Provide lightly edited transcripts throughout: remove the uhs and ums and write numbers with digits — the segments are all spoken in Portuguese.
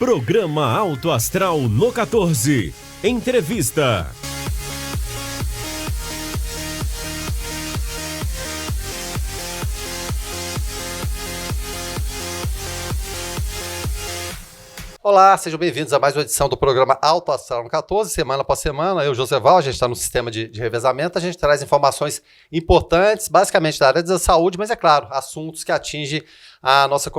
Programa Alto Astral no 14. Entrevista. Olá, sejam bem-vindos a mais uma edição do programa Alto Astral no 14, semana após semana. Eu, Joseval, a gente está no sistema de revezamento, a gente traz informações importantes, basicamente da área da saúde, mas é claro, assuntos que atingem a nossa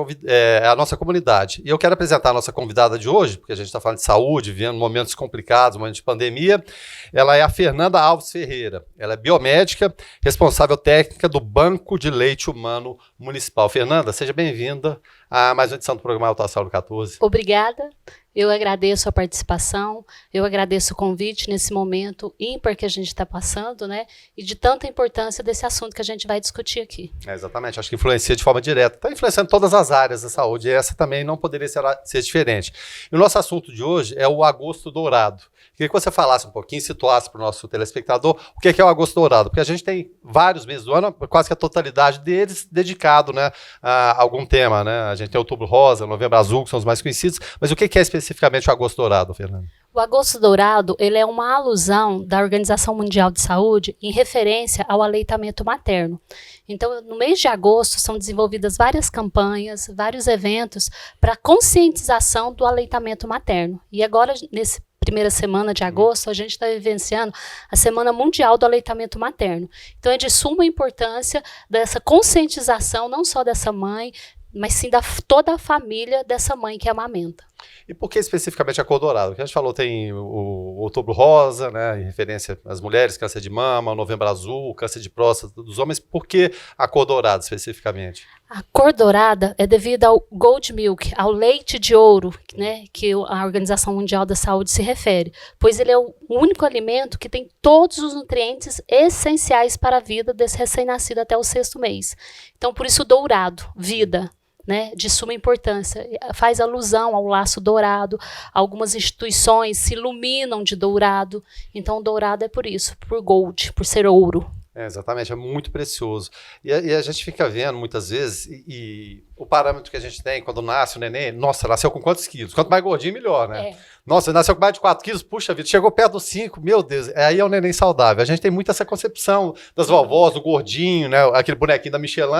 comunidade. E eu quero apresentar a nossa convidada de hoje, porque a gente está falando de saúde, vivendo momentos complicados, momentos de pandemia. Ela é a Fernanda Alves Ferreira. Ela é biomédica, responsável técnica do Banco de Leite Humano Municipal. Fernanda, seja bem-vinda a mais uma edição do programa Alto Astral no 14. Obrigada. Eu agradeço a participação, eu agradeço o convite nesse momento ímpar que a gente está passando, né? E de tanta importância desse assunto que a gente vai discutir aqui. Exatamente, acho que influencia de forma direta. Está influenciando todas as áreas da saúde e essa também não poderia ser diferente. E o nosso assunto de hoje é o agosto dourado. Queria que você falasse um pouquinho, situasse para o nosso telespectador o que é o agosto dourado, porque a gente tem vários meses do ano, quase que a totalidade deles dedicado, né, a algum tema, né? A gente tem outubro rosa, novembro azul, que são os mais conhecidos, mas o que é especificamente o agosto dourado, Fernando? O agosto dourado, ele é uma alusão da Organização Mundial de Saúde em referência ao aleitamento materno. Então, no mês de agosto, são desenvolvidas várias campanhas, vários eventos para conscientização do aleitamento materno. E agora, nesse primeira semana de agosto, a gente está vivenciando a Semana Mundial do Aleitamento Materno. Então, é de suma importância dessa conscientização, não só dessa mãe, mas sim da toda a família dessa mãe que amamenta. E por que especificamente a cor dourada? Porque a gente falou, tem o outubro rosa, né, em referência às mulheres, câncer de mama, o novembro azul, câncer de próstata dos homens. Por que a cor dourada especificamente? A cor dourada é devido ao gold milk, ao leite de ouro, né, que a Organização Mundial da Saúde se refere, pois ele é o único alimento que tem todos os nutrientes essenciais para a vida desse recém-nascido até o 6º mês. Então, por isso, dourado, vida, né, de suma importância, faz alusão ao laço dourado, algumas instituições se iluminam de dourado, então dourado é por isso, por gold, por ser ouro. Exatamente, é muito precioso. E a gente fica vendo muitas vezes, e o parâmetro que a gente tem quando nasce o neném, nossa, nasceu com quantos quilos? Quanto mais gordinho, melhor, né? É. Nossa, nasceu com mais de 4 quilos, puxa vida, chegou perto dos 5, meu Deus, aí é um neném saudável. A gente tem muito essa concepção das vovós, do gordinho, né? Aquele bonequinho da Michelin,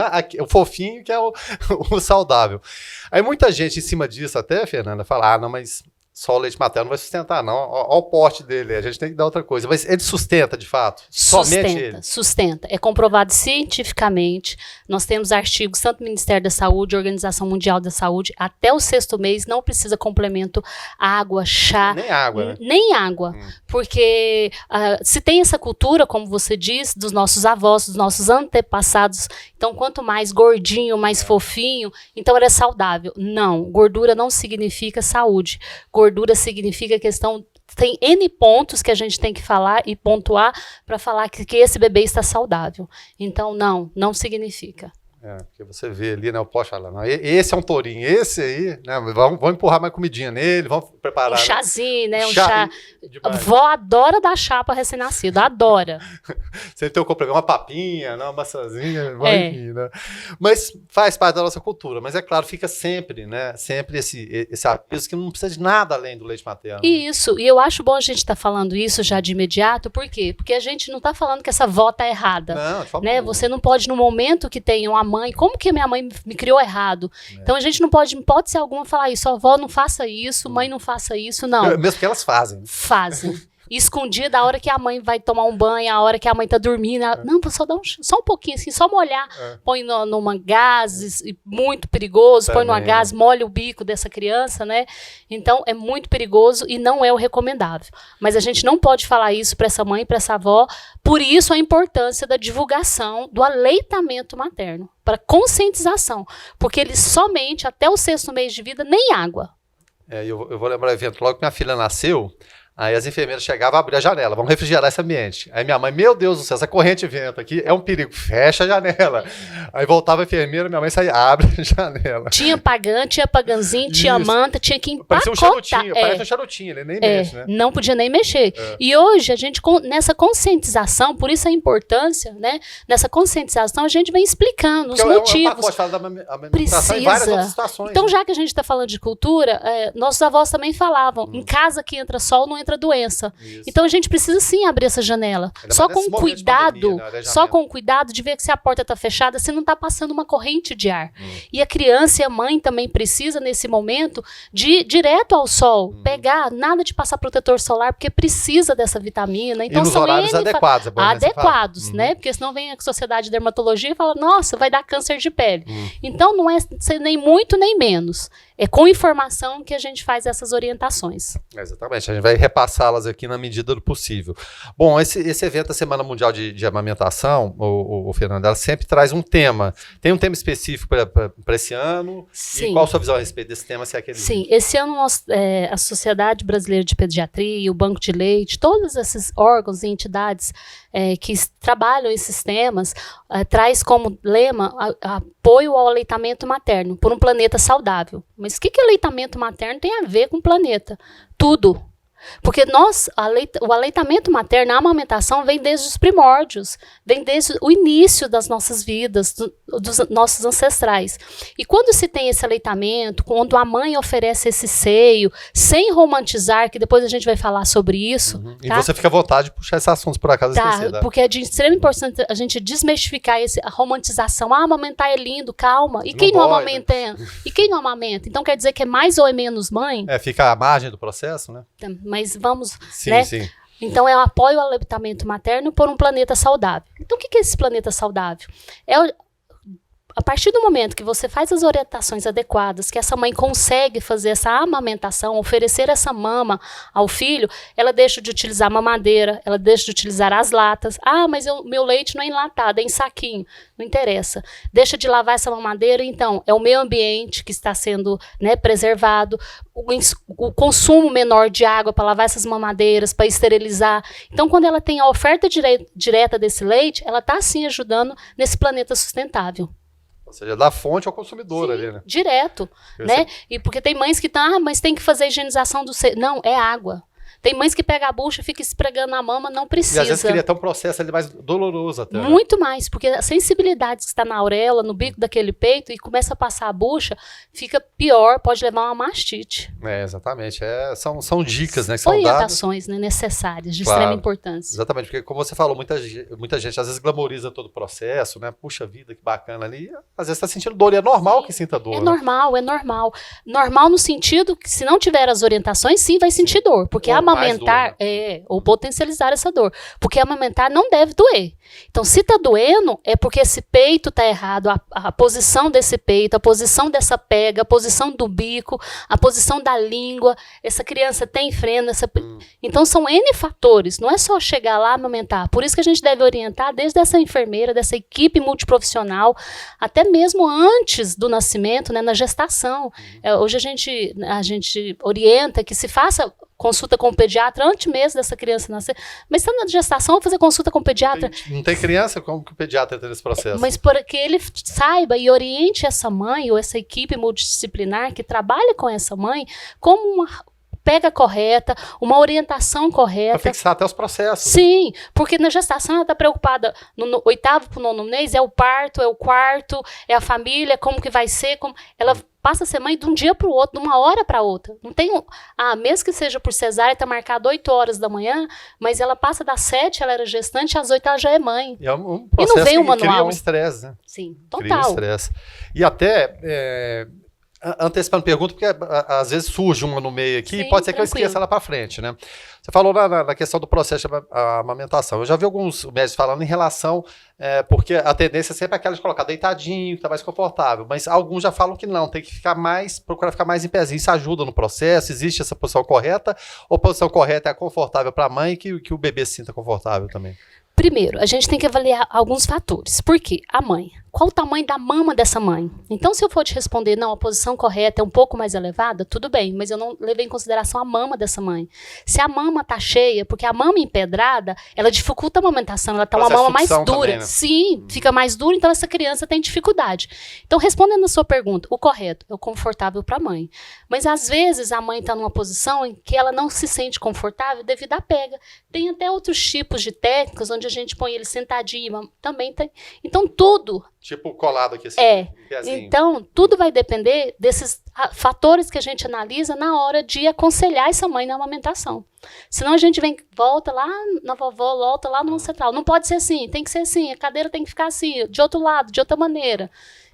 o fofinho que é o saudável. Aí muita gente em cima disso até, Fernanda, fala, não, mas só o leite materno não vai sustentar, não. Olha o porte dele, a gente tem que dar outra coisa. Mas ele sustenta, de fato? Somente ele? Sustenta. É comprovado cientificamente. Nós temos artigos, tanto do Ministério da Saúde, Organização Mundial da Saúde, até o 6º mês não precisa complemento água, chá. Nem água, né? Nem água. Porque se tem essa cultura, como você diz, dos nossos avós, dos nossos antepassados, então quanto mais gordinho, mais fofinho, então era saudável. Não, gordura não significa saúde. Gordura significa questão, tem N pontos que a gente tem que falar e pontuar para falar que esse bebê está saudável. Então, não significa. Porque você vê ali, né, o poste fala, não, esse é um tourinho, esse aí, né, vamos empurrar mais comidinha nele, vamos preparar. Um chazinho, né, um chá. chá. A vó adora dar chá para recém-nascido, adora. Você tem o complemento, uma papinha, né, uma maçãzinha, enfim, né. Mas faz parte da nossa cultura, mas é claro, fica sempre, né, sempre esse aviso que não precisa de nada além do leite materno. Isso, e eu acho bom a gente estar falando isso já de imediato, por quê? Porque a gente não está falando que essa vó está errada. Não, de forma né? nenhuma. Você não pode, no momento que tem uma mãe, como que minha mãe me criou errado? Então a gente não pode, ser alguma falar isso, avó não faça isso, mãe não faça isso, não. Mesmo porque elas fazem. Fazem. Escondida a hora que a mãe vai tomar um banho, a hora que a mãe tá dormindo, não, só dá só um pouquinho assim, só molhar, põe numa gases, muito perigoso, põe numa gás, molha o bico dessa criança, né? Então é muito perigoso e não é o recomendável. Mas a gente não pode falar isso para essa mãe, para essa avó, por isso a importância da divulgação do aleitamento materno, para conscientização, porque eles somente até o 6º mês de vida nem água. Eu vou lembrar o evento, logo que minha filha nasceu, Aí as enfermeiras chegavam, abriam a janela, vamos refrigerar esse ambiente. Aí minha mãe, meu Deus do céu, essa corrente de vento aqui é um perigo, fecha a janela. Aí voltava a enfermeira, minha mãe saía, abre a janela. Tinha paganzinho, tinha manta, tinha que empacotar. Parecia um charutinho, parece um charutinho, ele nem mexe, né? Não podia nem mexer. E hoje, a gente, nessa conscientização, por isso a importância, né? Nessa conscientização, a gente vem explicando os motivos. Precisa. Em várias outras situações. Então, já que a gente está falando de cultura, nossos avós também falavam, em casa que entra sol, não entra doença. Isso. Então, a gente precisa sim abrir essa janela. Só com cuidado, pandemia, né? Só com cuidado de ver que se a porta está fechada, se não está passando uma corrente de ar. E a criança e a mãe também precisa, nesse momento, de ir direto ao sol, pegar, nada de passar protetor solar, porque precisa dessa vitamina. Então, e nos são horários adequados. Adequados, né? Porque senão vem a Sociedade de Dermatologia e fala, nossa, vai dar câncer de pele. Então, não é nem muito nem menos. É com informação que a gente faz essas orientações. Exatamente, a gente vai repassá-las aqui na medida do possível. Bom, esse evento da Semana Mundial de Amamentação, o Fernando, ela sempre traz um tema. Tem um tema específico para esse ano? Sim. E qual a sua visão a respeito desse tema? Se é aquele... Sim, esse ano a Sociedade Brasileira de Pediatria, o Banco de Leite, todos esses órgãos e entidades que trabalham esses temas, traz como lema apoio ao aleitamento materno por um planeta saudável. Mas o que aleitamento materno tem a ver com o planeta? Tudo. Porque o aleitamento materno, a amamentação vem desde os primórdios, vem desde o início das nossas vidas, dos nossos ancestrais. E quando se tem esse aleitamento, quando a mãe oferece esse seio, sem romantizar, que depois a gente vai falar sobre isso. E você fica à vontade de puxar esses assuntos por acaso esquecer, porque é de extrema importância a gente desmistificar a romantização. Amamentar é lindo, calma. E quem não amamenta? E quem não amamenta? Então quer dizer que é mais ou é menos mãe? Fica à margem do processo, né? Mas vamos, sim, né? Sim. Então, é o apoio ao aleitamento materno por um planeta saudável. Então, o que é esse planeta saudável? A partir do momento que você faz as orientações adequadas, que essa mãe consegue fazer essa amamentação, oferecer essa mama ao filho, ela deixa de utilizar a mamadeira, ela deixa de utilizar as latas. Mas meu leite não é enlatado, é em saquinho. Não interessa. Deixa de lavar essa mamadeira, então, é o meio ambiente que está sendo, né, preservado, o consumo menor de água para lavar essas mamadeiras, para esterilizar. Então, quando ela tem a oferta direta desse leite, ela está, sim, ajudando nesse planeta sustentável. Ou seja, da fonte ao consumidor. Sim, ali, né? Direto, né? E porque tem mães que estão, mas tem que fazer a higienização do seio. Não, é água. Tem mães que pegam a bucha e ficam esfregando na mama, não precisa. E às vezes cria até um processo ali mais doloroso até. Muito mais, porque a sensibilidade que está na auréola, no bico daquele peito, e começa a passar a bucha, fica pior, pode levar a uma mastite. Exatamente. São dicas, né? Que são orientações, né, necessárias, de extrema importância. Exatamente, porque como você falou, muita gente às vezes glamoriza todo o processo, né? Puxa vida, que bacana ali. Às vezes está sentindo dor, e é normal que sinta dor. É normal. Normal no sentido que se não tiver as orientações, sim, vai sentir dor, porque amamentar dor, né? Ou potencializar essa dor, porque amamentar não deve doer. Então, se tá doendo, é porque esse peito tá errado, a posição desse peito, a posição dessa pega, a posição do bico, a posição da língua, essa criança tem freno, então são N fatores, não é só chegar lá e amamentar. Por isso que a gente deve orientar desde essa enfermeira, dessa equipe multiprofissional, até mesmo antes do nascimento, né, na gestação. Hoje a gente orienta que se faça consulta com o pediatra antes mesmo dessa criança nascer. Mas está na gestação, fazer consulta com o pediatra. Não tem criança? Como que o pediatra entra nesse processo? Mas para que ele saiba e oriente essa mãe ou essa equipe multidisciplinar que trabalha com essa mãe como uma pega correta, uma orientação correta. Para fixar até os processos. Sim, porque na gestação ela está preocupada no 8º para o 9º mês, é o parto, é o quarto, é a família, como que vai ser, ela passa a ser mãe de um dia para o outro, de uma hora para outra. Não tem mesmo que seja por cesárea, está marcado 8 horas da manhã, mas ela passa das 7, ela era gestante, às 8 ela já é mãe. E é um processo não vem o manual. Cria um estresse, né? Sim, total. Cria um estresse. E até... antecipando pergunta, porque às vezes surge uma no meio aqui, e pode ser que eu esqueça ela para frente, né? Você falou na questão do processo de amamentação. Eu já vi alguns médicos falando em relação, porque a tendência é sempre aquela de colocar deitadinho, que tá mais confortável, mas alguns já falam que não, tem que procurar ficar mais em pezinho. Isso ajuda no processo? Existe essa posição correta? Ou a posição correta é a confortável para a mãe e que o bebê se sinta confortável também? Primeiro, a gente tem que avaliar alguns fatores. Por quê? A mãe qual o tamanho da mama dessa mãe. Então, se eu for te responder, não, a posição correta é um pouco mais elevada, tudo bem, mas eu não levei em consideração a mama dessa mãe. Se a mama está cheia, porque a mama empedrada, ela dificulta a amamentação, ela está uma mama mais dura. Também, né? Sim, fica mais dura, então essa criança tem dificuldade. Então, respondendo a sua pergunta, o correto é o confortável para a mãe. Mas, às vezes, a mãe está numa posição em que ela não se sente confortável devido à pega. Tem até outros tipos de técnicas onde a gente põe ele sentadinho, também tem. Então, tudo... Tipo colado aqui assim. Então, tudo vai depender desses fatores que a gente analisa na hora de aconselhar essa mãe na amamentação. Senão a gente volta lá na vovó, volta lá no ancestral. Não pode ser assim, tem que ser assim, a cadeira tem que ficar assim, de outro lado, de outra maneira.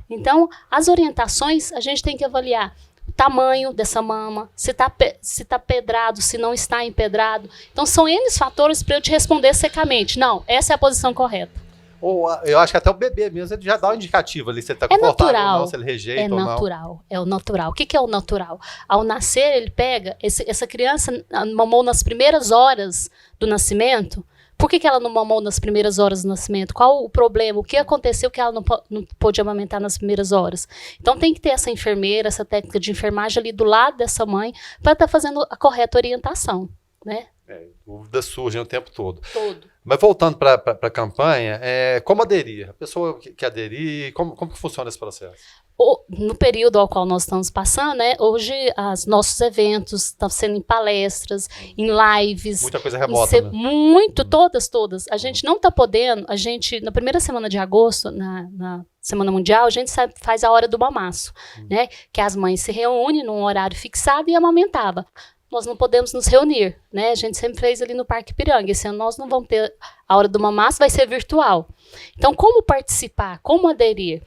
Então, as orientações a gente tem que avaliar o tamanho dessa mama, se tá pedrado, se não está empedrado. Então, são N fatores para eu te responder secamente. Não, essa é a posição correta. Ou eu acho que até o bebê mesmo, ele já dá um indicativo ali, se ele tá confortável ou não, se ele rejeita ou não. É o natural. O que é o natural? Ao nascer, ele pega, essa criança mamou nas primeiras horas do nascimento. Por que ela não mamou nas primeiras horas do nascimento? Qual o problema? O que aconteceu que ela não pôde amamentar nas primeiras horas? Então tem que ter essa enfermeira, essa técnica de enfermagem ali do lado dessa mãe para estar fazendo a correta orientação, né? Dúvidas surgem o tempo todo. Todo. Mas voltando para a campanha, como aderir? A pessoa que aderir, como que funciona esse processo? No período ao qual nós estamos passando, né, hoje os nossos eventos estão sendo em palestras, em lives. Muita coisa remota, né? Muito, todas. A gente não está podendo, na primeira semana de agosto, na Semana Mundial, a gente faz a hora do mamaço, né, que as mães se reúnem num horário fixado e amamentava. Nós não podemos nos reunir, né? A gente sempre fez ali no Parque Ipiranga. Esse ano nós não vamos ter a hora do mamaço, vai ser virtual. Então, como participar? Como aderir?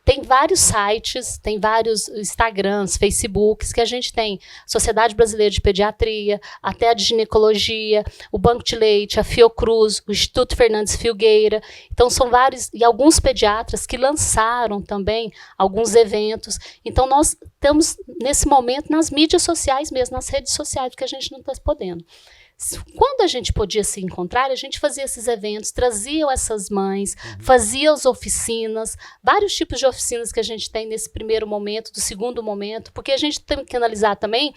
Tem vários sites, tem vários Instagrams, Facebooks, que a gente tem Sociedade Brasileira de Pediatria, até a de Ginecologia, o Banco de Leite, a Fiocruz, o Instituto Fernandes Filgueira. Então, são vários, e alguns pediatras que lançaram também alguns eventos. Então, nós estamos, nesse momento, nas mídias sociais mesmo, nas redes sociais, porque a gente não está podendo. Quando a gente podia se encontrar, a gente fazia esses eventos, trazia essas mães, fazia as oficinas, vários tipos de oficinas que a gente tem nesse primeiro momento, do segundo momento, porque a gente tem que analisar também,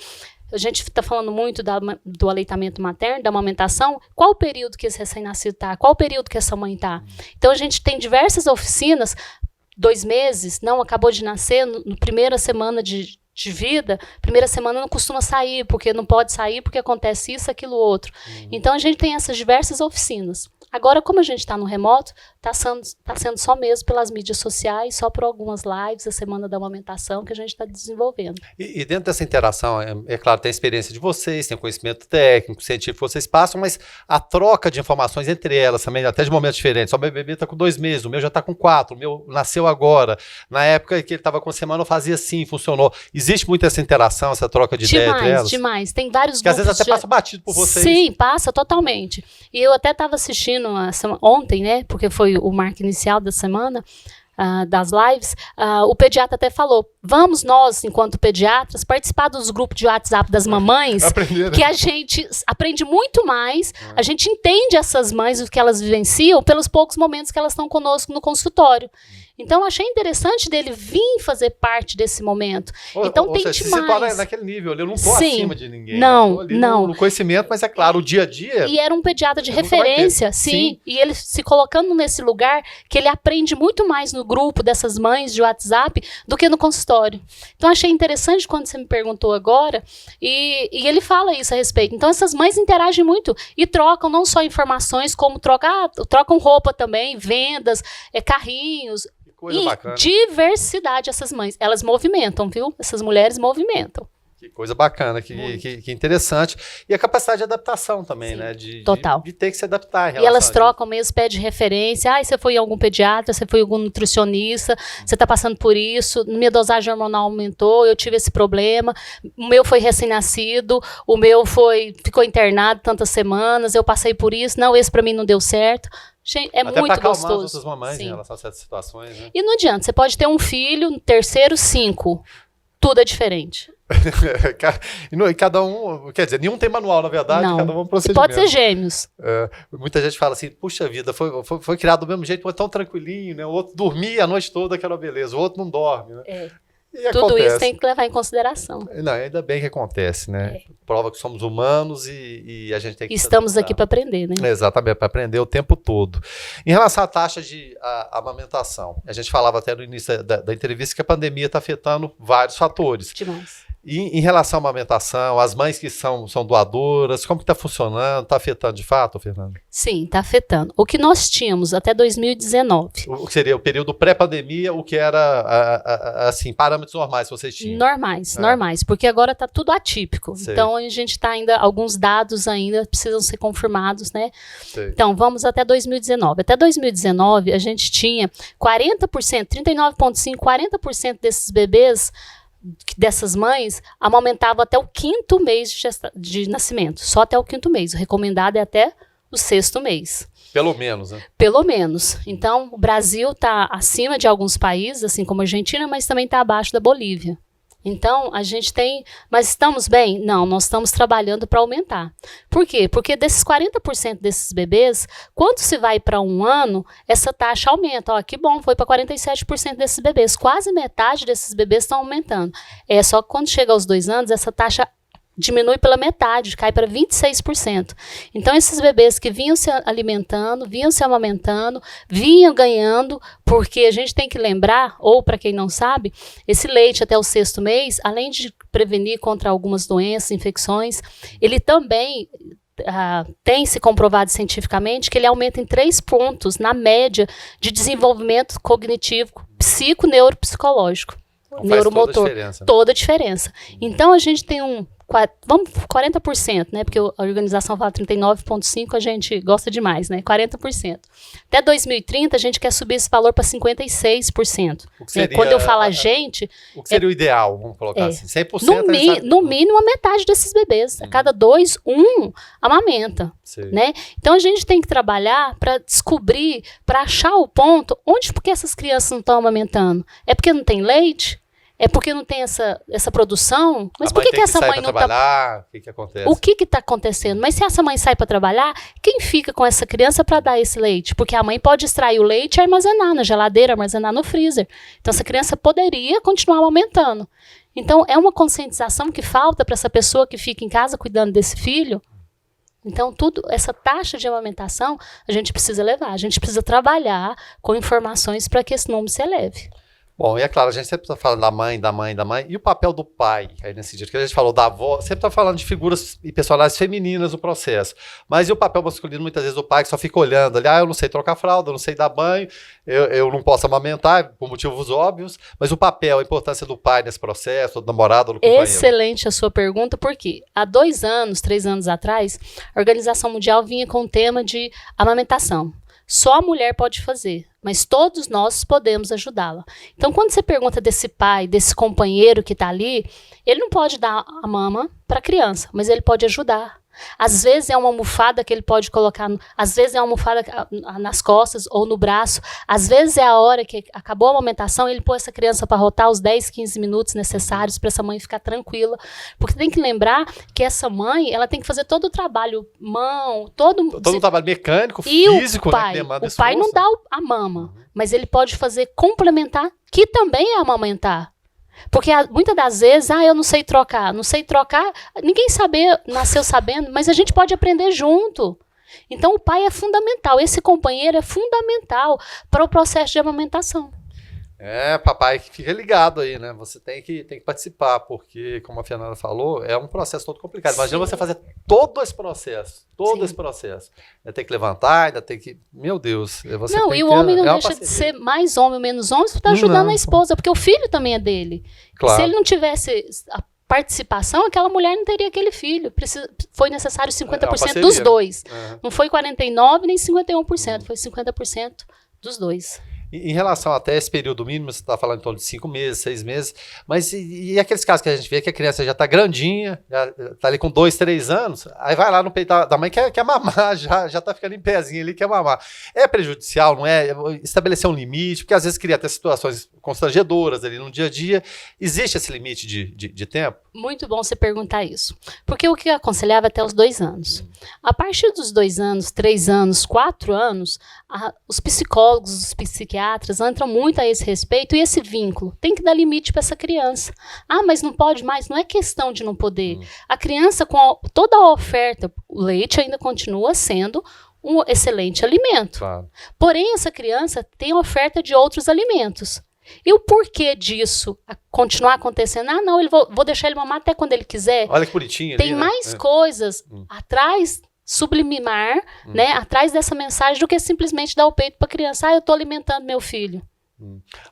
a gente está falando muito do aleitamento materno, da amamentação, qual o período que esse recém-nascido está, qual o período que essa mãe está. Então a gente tem diversas oficinas, 2 meses, não, acabou de nascer, na primeira semana de vida, primeira semana não costuma sair, porque não pode sair, porque acontece isso, aquilo, outro. Então, a gente tem essas diversas oficinas. Agora, como a gente está no remoto, está sendo só mesmo pelas mídias sociais, só por algumas lives, a Semana da Amamentação, que a gente está desenvolvendo. E dentro dessa interação, claro, tem a experiência de vocês, tem o conhecimento técnico, científico que vocês passam, mas a troca de informações entre elas também, até de momentos diferentes. O meu bebê está com 2 meses, o meu já está com 4, o meu nasceu agora. Na época que ele estava com semana, eu fazia assim, funcionou. Existe muito essa interação, essa troca de ideia entre elas? Demais. Tem vários que grupos. Às vezes até passa batido por vocês. Sim, passa totalmente. E eu até estava assistindo ontem, né, porque foi o marco inicial da semana, das lives, o pediatra até falou, vamos nós, enquanto pediatras, participar dos grupos de WhatsApp das mamães, que a gente aprende muito mais, a gente entende essas mães, o que elas vivenciam, pelos poucos momentos que elas estão conosco no consultório. Então, eu achei interessante dele vir fazer parte desse momento. Então, tem demais. Você para naquele nível, eu não estou acima de ninguém. Não, não. No conhecimento, mas é claro, o dia a dia... E era um pediatra de referência, sim. E ele se colocando nesse lugar, que ele aprende muito mais no grupo dessas mães de WhatsApp do que no consultório. Então, achei interessante quando você me perguntou agora, e ele fala isso a respeito. Então, essas mães interagem muito e trocam não só informações, como trocam roupa também, vendas, carrinhos... Coisa bacana. Diversidade, essas mães. Elas movimentam, viu? Essas mulheres movimentam. Que coisa bacana, que interessante. E a capacidade de adaptação também, sim, né? Total. De ter que se adaptar. Em relação e elas trocam mesmo, pedem referência. Você foi em algum pediatra, você foi em algum nutricionista, você está passando por isso, minha dosagem hormonal aumentou, eu tive esse problema, o meu foi recém-nascido, o meu ficou internado tantas semanas, eu passei por isso, não, esse para mim não deu certo. É até muito gostoso. As outras mamães em relação a certas situações, né? E não adianta, você pode ter um filho, no terceiro, 5. Tudo é diferente. E cada um, quer dizer, nenhum tem manual, na verdade, Não. cada um é um E procedimento. pode ser gêmeos. Muita gente fala assim, puxa vida, foi criado do mesmo jeito, mas tão tranquilinho, né? O outro dormia a noite toda, aquela beleza, o outro não dorme, né? E Tudo acontece. isso tem que levar em consideração. Não, ainda bem que acontece, né? Prova que somos humanos e a gente tem que Estamos aqui para aprender, né? Exatamente, para aprender o tempo todo. Em relação à taxa de amamentação, a gente falava até no início da entrevista que a pandemia está afetando vários fatores. Demais. E em relação à amamentação, as mães que são doadoras, como que está funcionando? Está afetando de fato, Fernanda? Sim, está afetando. O que nós tínhamos até 2019. O que seria o período pré-pandemia, o que era, assim, parâmetros normais que vocês tinham? Normais, porque agora está tudo atípico. Sei. Então, a gente está ainda, alguns dados ainda precisam ser confirmados, né? Sei. Então, vamos até 2019. Até 2019, a gente tinha 40%, 39,5%, 40% desses bebês, dessas mães, amamentavam até o 5º mês de nascimento. Só até o 5º mês. O recomendado é até o 6º mês. Pelo menos, né? Pelo menos. Então, o Brasil está acima de alguns países, assim como a Argentina, mas também está abaixo da Bolívia. Então, a gente tem... Mas estamos bem? Não, nós estamos trabalhando para aumentar. Por quê? Porque desses 40% desses bebês, quando se vai para 1 ano, essa taxa aumenta. Ó, que bom, foi para 47% desses bebês. Quase metade desses bebês estão aumentando. Só que quando chega aos 2 anos, essa taxa diminui pela metade, cai para 26%. Então, esses bebês que vinham se alimentando, vinham se amamentando, vinham ganhando, porque a gente tem que lembrar, ou para quem não sabe, esse leite até o 6º mês, além de prevenir contra algumas doenças, infecções, ele também tem se comprovado cientificamente que ele aumenta em 3 pontos na média de desenvolvimento cognitivo, psico-neuropsicológico, neuromotor. Toda a diferença. Então, a gente tem 40%, né? Porque a organização fala 39,5%, a gente gosta demais, né? 40%. Até 2030, a gente quer subir esse valor para 56%. Quando eu falo gente... O que seria o ideal, vamos colocar assim? 100%? No mínimo, a metade desses bebês. A cada 2, 1 amamenta. Né? Então, a gente tem que trabalhar para descobrir, para achar o ponto, porque essas crianças não estão amamentando? É porque não tem leite? É porque não tem essa produção? Mas por que essa mãe não está... O que acontece? O que está acontecendo? Mas se essa mãe sai para trabalhar, quem fica com essa criança para dar esse leite? Porque a mãe pode extrair o leite e armazenar na geladeira, armazenar no freezer. Então, essa criança poderia continuar aumentando. Então, é uma conscientização que falta para essa pessoa que fica em casa cuidando desse filho. Então, essa taxa de amamentação, a gente precisa levar. A gente precisa trabalhar com informações para que esse número se eleve. Bom, e é claro, a gente sempre está falando da mãe, e o papel do pai, aí nesse dia, que a gente falou da avó, sempre está falando de figuras e personagens femininas no processo, mas e o papel masculino, muitas vezes o pai que só fica olhando ali, eu não sei trocar fralda, eu não sei dar banho, eu não posso amamentar, por motivos óbvios, mas o papel, a importância do pai nesse processo, do namorado, do companheiro. Excelente a sua pergunta, porque há 2 anos, 3 anos atrás, a Organização Mundial vinha com o tema de amamentação. Só a mulher pode fazer, mas todos nós podemos ajudá-la. Então, quando você pergunta desse pai, desse companheiro que está ali, ele não pode dar a mama para a criança, mas ele pode ajudar. Às vezes é uma almofada que ele pode colocar, às vezes é uma almofada nas costas ou no braço, às vezes é a hora que acabou a amamentação, ele põe essa criança para rotar os 10, 15 minutos necessários para essa mãe ficar tranquila, porque tem que lembrar que essa mãe, ela tem que fazer todo o trabalho, todo o trabalho mecânico, e físico, o pai, né, que demanda o pai não dá a mama, mas ele pode fazer complementar, que também é amamentar. Porque muitas das vezes, eu não sei trocar, ninguém nasceu sabendo, mas a gente pode aprender junto. Então o pai é fundamental, esse companheiro é fundamental para o processo de amamentação. Papai que fica ligado aí, né? Você tem que participar, porque, como a Fernanda falou, é um processo todo complicado. Imagina você fazer todo esse processo, esse processo. Ainda tem que levantar, ainda tem que... Meu Deus. E o homem não deixa de ser mais homem ou menos homem, você está ajudando a esposa, porque o filho também é dele. Claro. Se ele não tivesse a participação, aquela mulher não teria aquele filho. Foi necessário 50% dos dois. Não foi 49% nem 51%, foi 50% dos dois. Em relação até esse período mínimo, você está falando em torno de 5 meses, 6 meses, mas e aqueles casos que a gente vê que a criança já está grandinha, já está ali com 2, 3 anos, aí vai lá no peito da mãe, quer mamar, já está ficando em pezinho ali, quer mamar. É prejudicial, não é? Estabelecer um limite, porque às vezes cria até situações constrangedoras ali no dia a dia. Existe esse limite de tempo? Muito bom você perguntar isso. Porque o que eu aconselhava até os 2 anos. A partir dos 2 anos, 3 anos, 4 anos, os psicólogos, os psiquiatras entram muito a esse respeito e esse vínculo. Tem que dar limite para essa criança. Ah, mas não pode mais. Não é questão de não poder. A criança, com toda a oferta, o leite ainda continua sendo um excelente alimento. Claro. Porém, essa criança tem oferta de outros alimentos. E o porquê disso continuar acontecendo? Ah, não, vou deixar ele mamar até quando ele quiser. Olha que bonitinho Tem ali, mais né? coisas atrás, subliminar, né, atrás dessa mensagem do que simplesmente dar o peito para a criança. Ah, eu estou alimentando meu filho.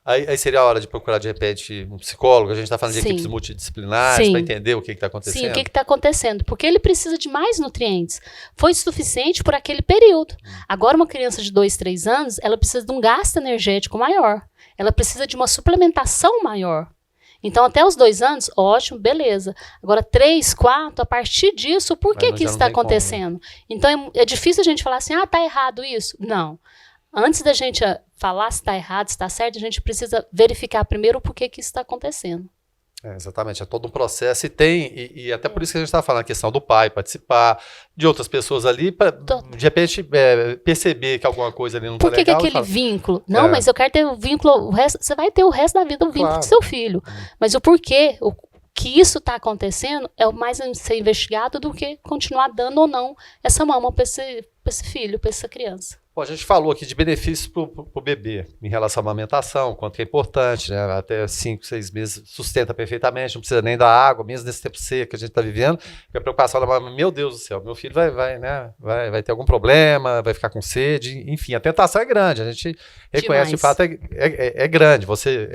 Aí seria a hora de procurar, de repente, um psicólogo. A gente está falando de Sim. equipes multidisciplinares para entender o que está acontecendo. Sim, o que está acontecendo? Porque ele precisa de mais nutrientes. Foi suficiente por aquele período. Agora, uma criança de 2, 3 anos, ela precisa de um gasto energético maior. Ela precisa de uma suplementação maior. Então, até os 2 anos, ótimo, beleza. Agora, 3, 4, a partir disso, por que isso está acontecendo? Então, é difícil a gente falar assim, ah, tá errado isso. Não. Antes da gente falar se está errado, se está certo, a gente precisa verificar primeiro o porquê que isso está acontecendo. Exatamente, é todo um processo e até por isso que a gente está falando a questão do pai participar, de outras pessoas ali, para de repente perceber que alguma coisa ali não está legal. Por que aquele vínculo? Não, mas eu quero ter o vínculo, você vai ter o resto da vida o vínculo com seu filho. Mas o porquê, que isso está acontecendo é o mais a ser investigado do que continuar dando ou não essa mama para esse filho, para essa criança. Bom, a gente falou aqui de benefícios para o bebê em relação à amamentação, quanto que é importante, né? Até 5, 6 meses sustenta perfeitamente, não precisa nem da água, mesmo nesse tempo seco que a gente está vivendo. Porque a preocupação da mãe, meu Deus do céu, meu filho vai ter algum problema, vai ficar com sede, enfim, a tentação é grande, a gente reconhece de fato, é grande. Você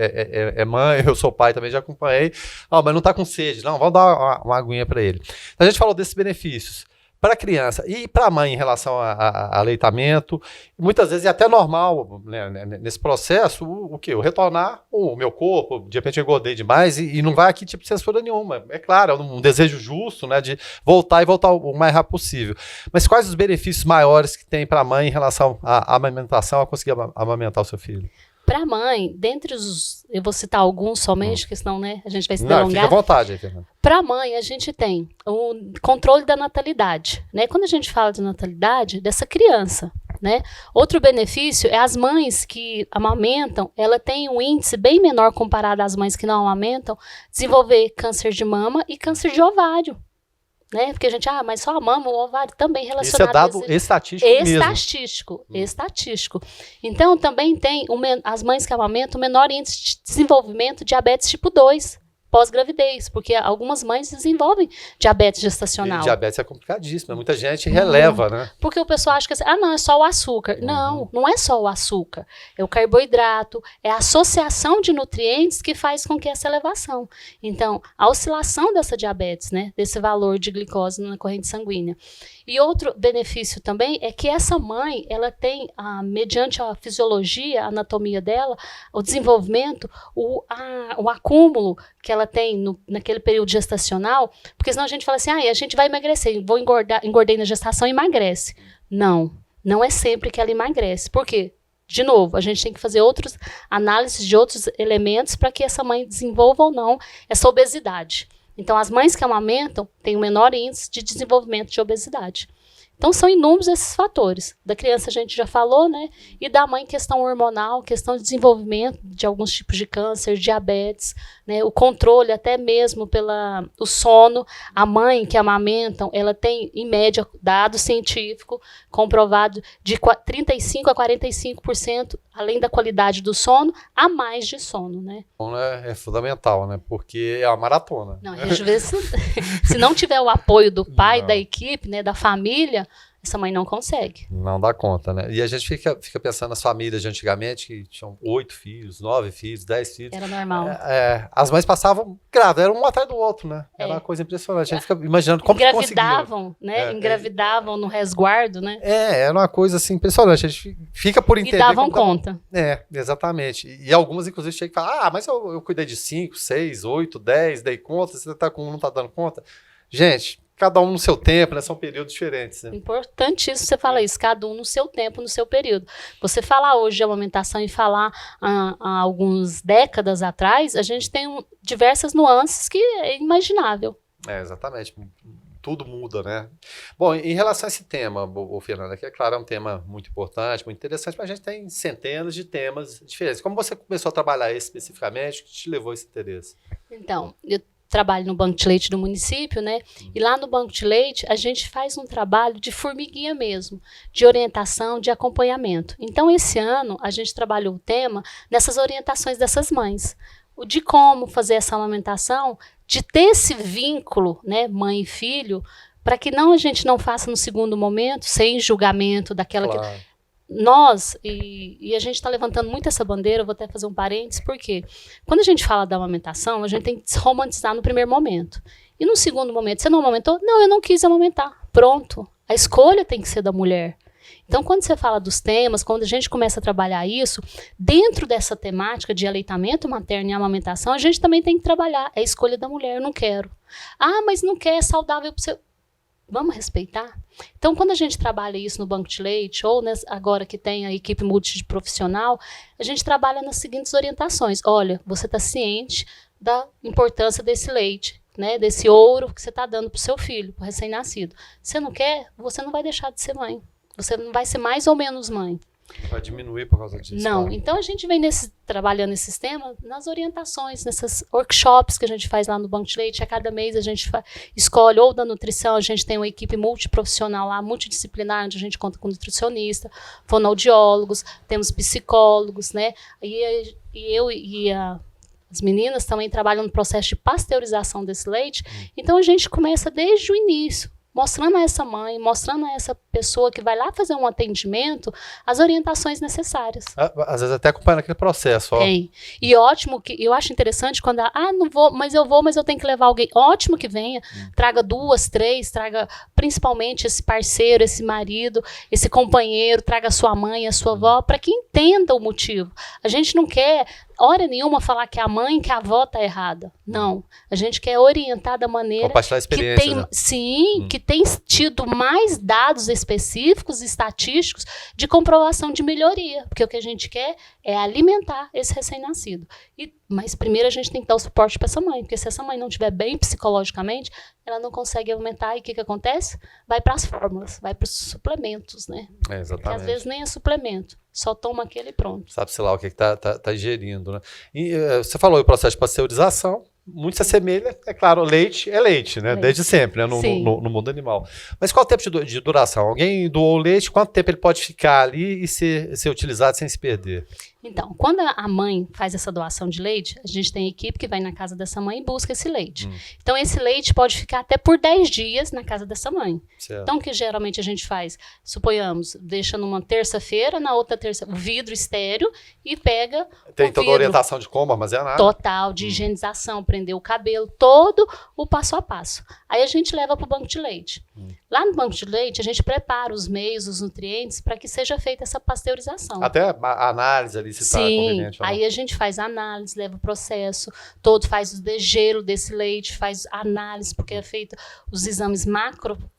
é mãe, eu sou pai também, já acompanhei, mas não está com sede, não, vamos dar uma aguinha para ele. Então, a gente falou desses benefícios. Para a criança e para a mãe em relação a aleitamento, muitas vezes é até normal, né, nesse processo, o quê? Eu retornar o meu corpo, de repente eu engordei demais e não vai aqui tipo censura nenhuma. É claro, é um desejo justo, né, de voltar o mais rápido possível. Mas quais os benefícios maiores que tem para a mãe em relação à amamentação, a conseguir amamentar o seu filho? Para a mãe, dentre eu vou citar alguns somente, porque senão, né, a gente vai se delongar. Fica à vontade aí, Fernanda. Para a mãe, a gente tem o controle da natalidade, né? Quando a gente fala de natalidade, dessa criança, né? Outro benefício é as mães que amamentam, ela tem um índice bem menor comparado às mães que não amamentam, desenvolver câncer de mama e câncer de ovário. Né? Porque a gente, mas só a mama, o ovário também relacionado. Isso é dado estatístico mesmo. Estatístico. Então, também tem as mães que amamentam o menor índice de desenvolvimento de diabetes tipo 2, pós-gravidez, porque algumas mães desenvolvem diabetes gestacional. E diabetes é complicadíssimo, muita gente releva, né? Porque o pessoal acha que não, é só o açúcar. Não, não é só o açúcar. É o carboidrato, é a associação de nutrientes que faz com que essa elevação. Então, a oscilação dessa diabetes, né, desse valor de glicose na corrente sanguínea. E outro benefício também é que essa mãe, ela tem, mediante a fisiologia, a anatomia dela, o desenvolvimento, o acúmulo que ela tem naquele período gestacional, porque senão a gente fala assim, a gente vai emagrecer, engordei na gestação e emagrece. Não é sempre que ela emagrece. Por quê? De novo, a gente tem que fazer outras análises de outros elementos para que essa mãe desenvolva ou não essa obesidade. Então, as mães que amamentam têm um menor índice de desenvolvimento de obesidade. Então, são inúmeros esses fatores. Da criança a gente já falou, né? E da mãe, questão hormonal, questão de desenvolvimento de alguns tipos de câncer, diabetes, né? O controle até mesmo o sono. A mãe que amamentam, ela tem, em média, dado científico, comprovado de 35% a 45%, além da qualidade do sono, a mais de sono, né? É fundamental, né? Porque é uma maratona. Não, às vezes, se não tiver o apoio do pai, da equipe, né, da família, essa mãe não consegue. Não dá conta, né? E a gente fica pensando nas famílias de antigamente, que tinham 8 filhos, 9 filhos, 10 filhos. Era normal. As mães passavam grávidas, era um atrás do outro, né? Era uma coisa impressionante. A gente fica imaginando como que engravidavam, né? Engravidavam no resguardo, né? Era uma coisa assim impressionante. A gente fica por entender. E davam conta. Exatamente. E algumas, inclusive, chegam e falam, mas eu cuidei de 5, 6, 8, 10, dei conta, você não tá dando conta. Gente, cada um no seu tempo, né? São períodos diferentes, né? Importantíssimo você falar isso, cada um no seu tempo, no seu período. Você falar hoje de amamentação e falar há algumas décadas atrás, a gente tem diversas nuances que é inimaginável. Exatamente. Tudo muda, né? Bom, em relação a esse tema, Fernanda, que é claro, é um tema muito importante, muito interessante, mas a gente tem centenas de temas diferentes. Como você começou a trabalhar esse especificamente, o que te levou a esse interesse? Então, eu trabalho no Banco de Leite do município, né? E lá no Banco de Leite, a gente faz um trabalho de formiguinha mesmo, de orientação, de acompanhamento. Então, esse ano, a gente trabalhou o tema nessas orientações dessas mães. O de como fazer essa amamentação, de ter esse vínculo, né, mãe e filho, para que a gente não faça no segundo momento, sem julgamento daquela Claro. que... Nós, e a gente está levantando muito essa bandeira, eu vou até fazer um parênteses, porque quando a gente fala da amamentação, a gente tem que desromantizar no primeiro momento. E no segundo momento, você não amamentou? Não, eu não quis amamentar. Pronto. A escolha tem que ser da mulher. Então, quando você fala dos temas, quando a gente começa a trabalhar isso, dentro dessa temática de aleitamento materno e amamentação, a gente também tem que trabalhar. É a escolha da mulher, eu não quero. Ah, mas não quer, é saudável para o seu... Vamos respeitar? Então, quando a gente trabalha isso no Banco de Leite, ou agora que tem a equipe multiprofissional, a gente trabalha nas seguintes orientações. Olha, você está ciente da importância desse leite, né, desse ouro que você está dando para o seu filho, para o recém-nascido. Você não quer? Você não vai deixar de ser mãe. Você não vai ser mais ou menos mãe. Vai diminuir por causa disso. Não, claro. então a gente vem trabalhando esse sistema nas orientações, nesses workshops que a gente faz lá no Banco de Leite. A cada mês a gente escolhe, ou da nutrição, a gente tem uma equipe multiprofissional lá, multidisciplinar, onde a gente conta com nutricionista, fonoaudiólogos, temos psicólogos, né? E eu e as meninas também trabalham no processo de pasteurização desse leite. Então a gente começa desde o início, mostrando a essa mãe, mostrando a essa pessoa que vai lá fazer um atendimento as orientações necessárias. Às vezes até acompanhando aquele processo. Ó. Tem. E ótimo, que eu acho interessante quando não vou, mas eu tenho que levar alguém. Ótimo que venha, traga 2, 3, traga principalmente esse parceiro, esse marido, esse companheiro, traga a sua mãe, a sua avó, para que entenda o motivo. A gente não quer... hora nenhuma falar que a mãe, que a avó está errada. Não. A gente quer orientar da maneira compartilhar a experiência, que tem, né? sim, que tem tido mais dados específicos, estatísticos, de comprovação de melhoria. Porque o que a gente quer é alimentar esse recém-nascido. Mas primeiro a gente tem que dar o suporte para essa mãe, porque se essa mãe não estiver bem psicologicamente, ela não consegue aumentar. E o que acontece? Vai para as fórmulas, vai para os suplementos, né? Exatamente. Porque às vezes nem é suplemento. Só toma aquele e pronto. Sabe-se lá o que está ingerindo, né? E você falou o processo de pasteurização, muito se assemelha, é claro, leite é leite, né? Leite. Desde sempre, né? No mundo animal. Mas qual o tempo de duração? Alguém doou leite, quanto tempo ele pode ficar ali e ser utilizado sem se perder? Então, quando a mãe faz essa doação de leite, a gente tem equipe que vai na casa dessa mãe e busca esse leite. Então, esse leite pode ficar até por 10 dias na casa dessa mãe. Certo. Então, o que geralmente a gente faz? Suponhamos, deixa numa terça-feira, na outra terça, o vidro estéreo e pega Tem o toda a vidro orientação de como armazenar. total, de higienização, prender o cabelo, todo o passo a passo. Aí a gente leva para o banco de leite. Lá no banco de leite, a gente prepara os meios, os nutrientes, para que seja feita essa pasteurização. Até a análise ali, se está Sim, conveniente ou não. aí a gente faz análise, leva o processo todo, faz o degelo desse leite, faz análise, porque é feito os exames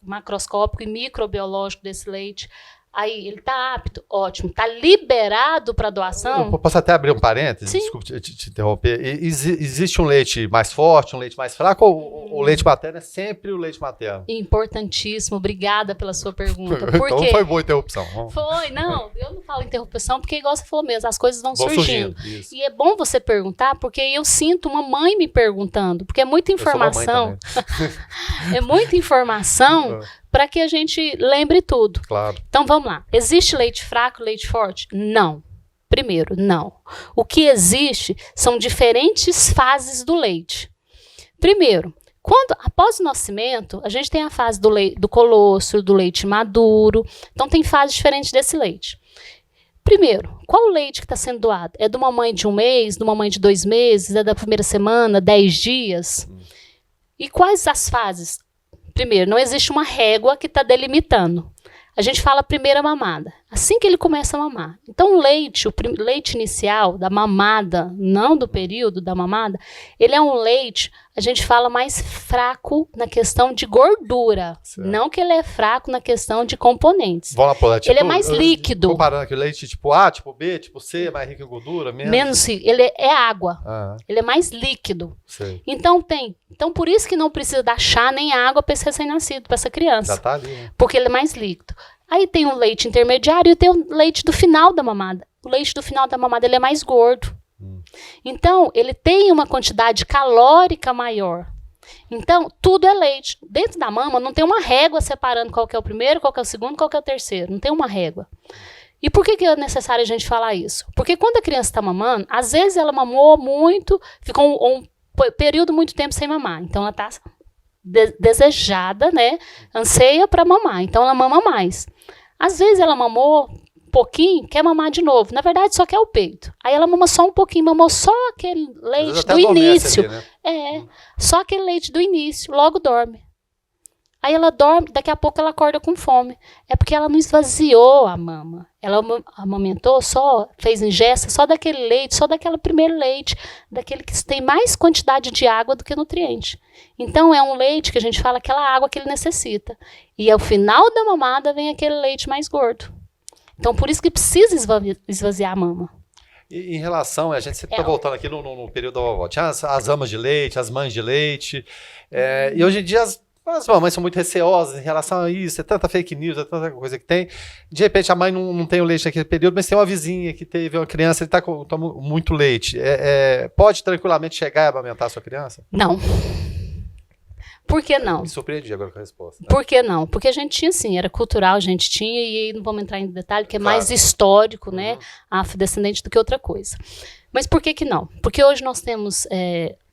macroscópico e microbiológico desse leite. Aí ele está apto, ótimo, está liberado para doação? Eu posso até abrir um parênteses? Sim. Desculpe te interromper. Existe um leite mais forte, um leite mais fraco, ou o leite materno é sempre o leite materno? Importantíssimo, obrigada pela sua pergunta. Por Então quê? foi boa interrupção. Foi, não, eu não falo interrupção, porque igual você falou mesmo, as coisas vão surgindo. Isso. E é bom você perguntar, porque eu sinto uma mãe me perguntando, porque é muita informação. É muita informação para que a gente lembre tudo. Claro. Então vamos lá. Existe leite fraco, leite forte? Não. Primeiro, não. O que existe são diferentes fases do leite. Primeiro, após o nascimento, a gente tem a fase do colostro, do leite maduro. Então tem fases diferentes desse leite. Primeiro, qual o leite que está sendo doado? É de uma mãe de 1 mês, de uma mãe de 2 meses, é da primeira semana, 10 dias? E quais as fases? Primeiro, não existe uma régua que está delimitando. A gente fala primeira mamada. assim que ele começa a mamar. Então o leite inicial da mamada, não do período da mamada, ele é um leite, a gente fala mais fraco na questão de gordura, certo. Não que ele é fraco na questão de componentes. Vamos lá, Paula, tipo, ele é mais líquido. Comparando aqui o leite tipo A, tipo B, tipo C, é mais rico em gordura, menos ele é água. Ah, ele é mais líquido. sei. Então por isso que não precisa dar chá nem água para esse recém-nascido, para essa criança. Já tá ali, né? Porque ele é mais líquido. Aí tem o leite intermediário e tem o leite do final da mamada. O leite do final da mamada ele é mais gordo. Então, ele tem uma quantidade calórica maior. Então, tudo é leite. Dentro da mama não tem uma régua separando qual que é o primeiro, qual que é o segundo, qual que é o terceiro. Não tem uma régua. E por que é necessário a gente falar isso? Porque quando a criança está mamando, às vezes ela mamou muito, ficou um período muito tempo sem mamar. Então, ela está desejada, né? Anseia para mamar. Então, ela mama mais. Às vezes ela mamou um pouquinho, quer mamar de novo. Na verdade, só quer o peito. Aí ela mama só um pouquinho, mamou só aquele leite do início. Ali, né? Só aquele leite do início, logo dorme. Aí ela dorme, daqui a pouco ela acorda com fome. É porque ela não esvaziou a mama. Ela amamentou só, fez ingesta só daquele leite, só daquele primeiro leite, daquele que tem mais quantidade de água do que nutriente. Então é um leite que a gente fala aquela água que ele necessita. E ao final da mamada vem aquele leite mais gordo. Então por isso que precisa esvaziar a mama. E em relação, a gente sempre está voltando aqui no período da vovó. Tinha as amas de leite, as mães de leite. E hoje em dia as mamães são muito receosas em relação a isso, é tanta fake news, é tanta coisa que tem. De repente a mãe não tem o leite naquele período, mas tem uma vizinha que teve uma criança, ele toma muito leite. Pode tranquilamente chegar e amamentar a sua criança? Não. Por que não? Me surpreendi agora com a resposta. Por que não? Porque a gente tinha sim, era cultural, a gente tinha, e aí não vamos entrar em detalhe, que é mais histórico, né, afrodescendente do que outra coisa. Mas por que não? Porque hoje nós temos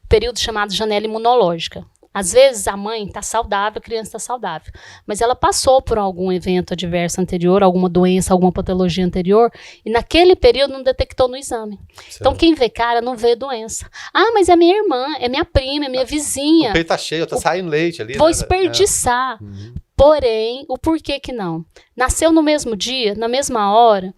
período chamado janela imunológica. Às vezes a mãe está saudável, a criança está saudável, mas ela passou por algum evento adverso anterior, alguma doença, alguma patologia anterior, e naquele período não detectou no exame. Certo. Então quem vê cara não vê doença. Ah, mas é minha irmã, é minha prima, é minha vizinha. O peito está cheio, está saindo leite ali. Vou desperdiçar. Porém, o porquê que não? Nasceu no mesmo dia, na mesma hora.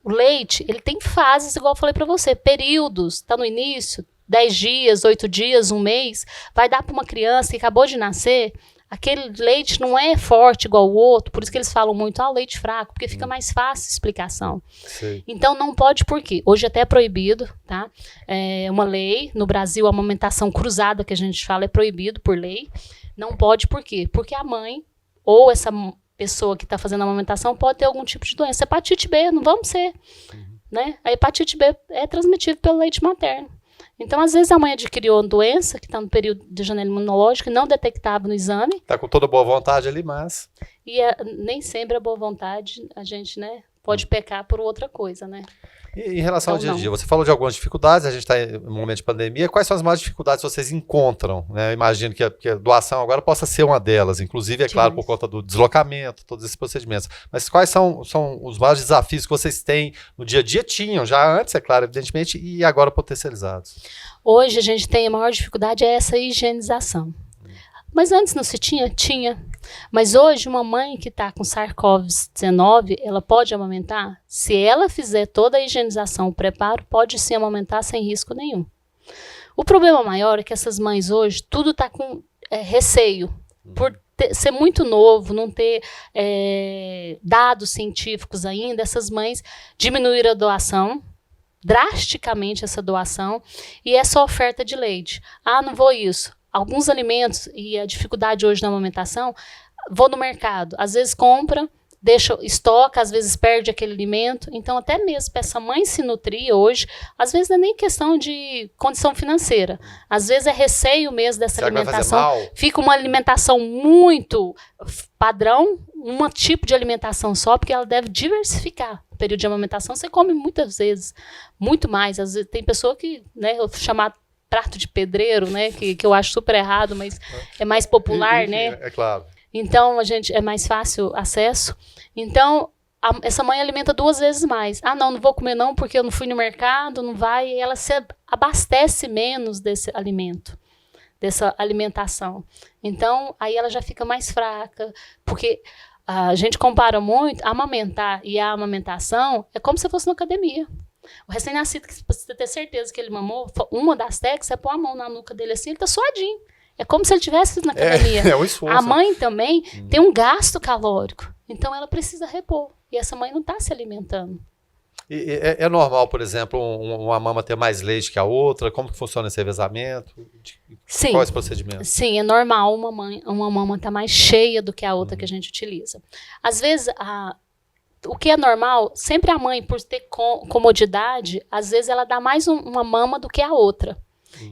O leite, ele tem fases, igual eu falei para você, períodos, está no início, 10 dias, 8 dias, 1 mês, vai dar para uma criança que acabou de nascer, aquele leite não é forte igual o outro, por isso que eles falam muito, leite fraco, porque fica mais fácil a explicação. Sei. Então não pode por quê? Hoje até é proibido, tá? É uma lei, no Brasil a amamentação cruzada que a gente fala é proibido por lei, não pode por quê? Porque a mãe ou essa pessoa que está fazendo a amamentação pode ter algum tipo de doença, hepatite B, não vamos ser, né? A hepatite B é transmitida pelo leite materno. Então, às vezes, a mãe adquiriu uma doença que está no período de janela imunológica e não detectável no exame. Está com toda boa vontade ali, mas... E nem sempre a boa vontade, a gente, né, pode pecar por outra coisa, né? E em relação ao dia a dia, você falou de algumas dificuldades, a gente está em um momento de pandemia. Quais são as maiores dificuldades que vocês encontram? Né? Eu imagino que a doação agora possa ser uma delas, inclusive, é claro, por conta do deslocamento, todos esses procedimentos. Mas quais são os maiores desafios que vocês têm no dia a dia? Tinham já antes, é claro, evidentemente, e agora potencializados? Hoje a gente tem a maior dificuldade é essa higienização. Mas antes não se tinha? Tinha. Mas hoje, uma mãe que está com SARS-CoV-19, ela pode amamentar? Se ela fizer toda a higienização, o preparo, pode sim amamentar sem risco nenhum. O problema maior é que essas mães hoje, tudo está com receio. Por ser muito novo, não ter dados científicos ainda, essas mães diminuíram a doação, drasticamente essa doação, e essa oferta de leite. Não vou isso. Alguns alimentos, e a dificuldade hoje na amamentação, vou no mercado, às vezes compra, estoca, às vezes perde aquele alimento. Então, até mesmo para essa mãe se nutrir hoje, às vezes não é nem questão de condição financeira. Às vezes é receio mesmo dessa alimentação. Fica uma alimentação muito padrão, um tipo de alimentação só, porque ela deve diversificar. No período de amamentação, você come muitas vezes, muito mais. Às vezes tem pessoa que, né, eu chamar prato de pedreiro, né, que eu acho super errado, mas é mais popular, né? É claro. Então, é mais fácil acesso. Então, essa mãe alimenta 2 vezes mais. Não vou comer não, porque eu não fui no mercado, não vai. E ela se abastece menos desse alimento, dessa alimentação. Então, aí ela já fica mais fraca, porque A gente compara muito, amamentar e a amamentação é como se fosse na academia. O recém-nascido, que você ter certeza que ele mamou, uma das técnicas é pôr a mão na nuca dele assim, ele tá suadinho. É como se ele estivesse na academia. É um esforço. A mãe também tem um gasto calórico, então ela precisa repor. E essa mãe não está se alimentando. É normal, por exemplo, uma mama ter mais leite que a outra? Como que funciona esse revezamento? Sim. Qual é esse procedimento? Sim, é normal uma mama estar mais cheia do que a outra que a gente utiliza. Às vezes, o que é normal, sempre a mãe, por ter comodidade, às vezes ela dá mais uma mama do que a outra.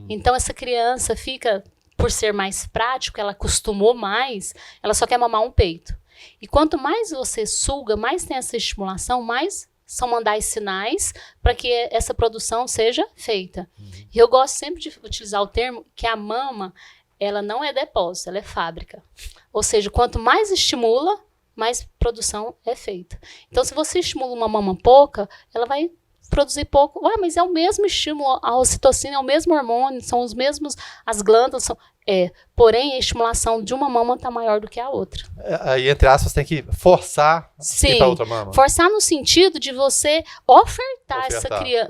Então, essa criança fica, por ser mais prático, ela acostumou mais, ela só quer mamar um peito. E quanto mais você suga, mais tem essa estimulação, mais são mandar sinais para que essa produção seja feita. E eu gosto sempre de utilizar o termo que a mama, ela não é depósito, ela é fábrica. Ou seja, quanto mais estimula, mais produção é feita. Então, se você estimula uma mama pouca, ela vai produzir pouco. Ué, mas é o mesmo estímulo, a ocitocina é o mesmo hormônio, são os mesmos, as glândulas são... porém, a estimulação de uma mama está maior do que a outra. Aí, entre aspas, tem que forçar ir para outra mama. Forçar no sentido de você ofertar.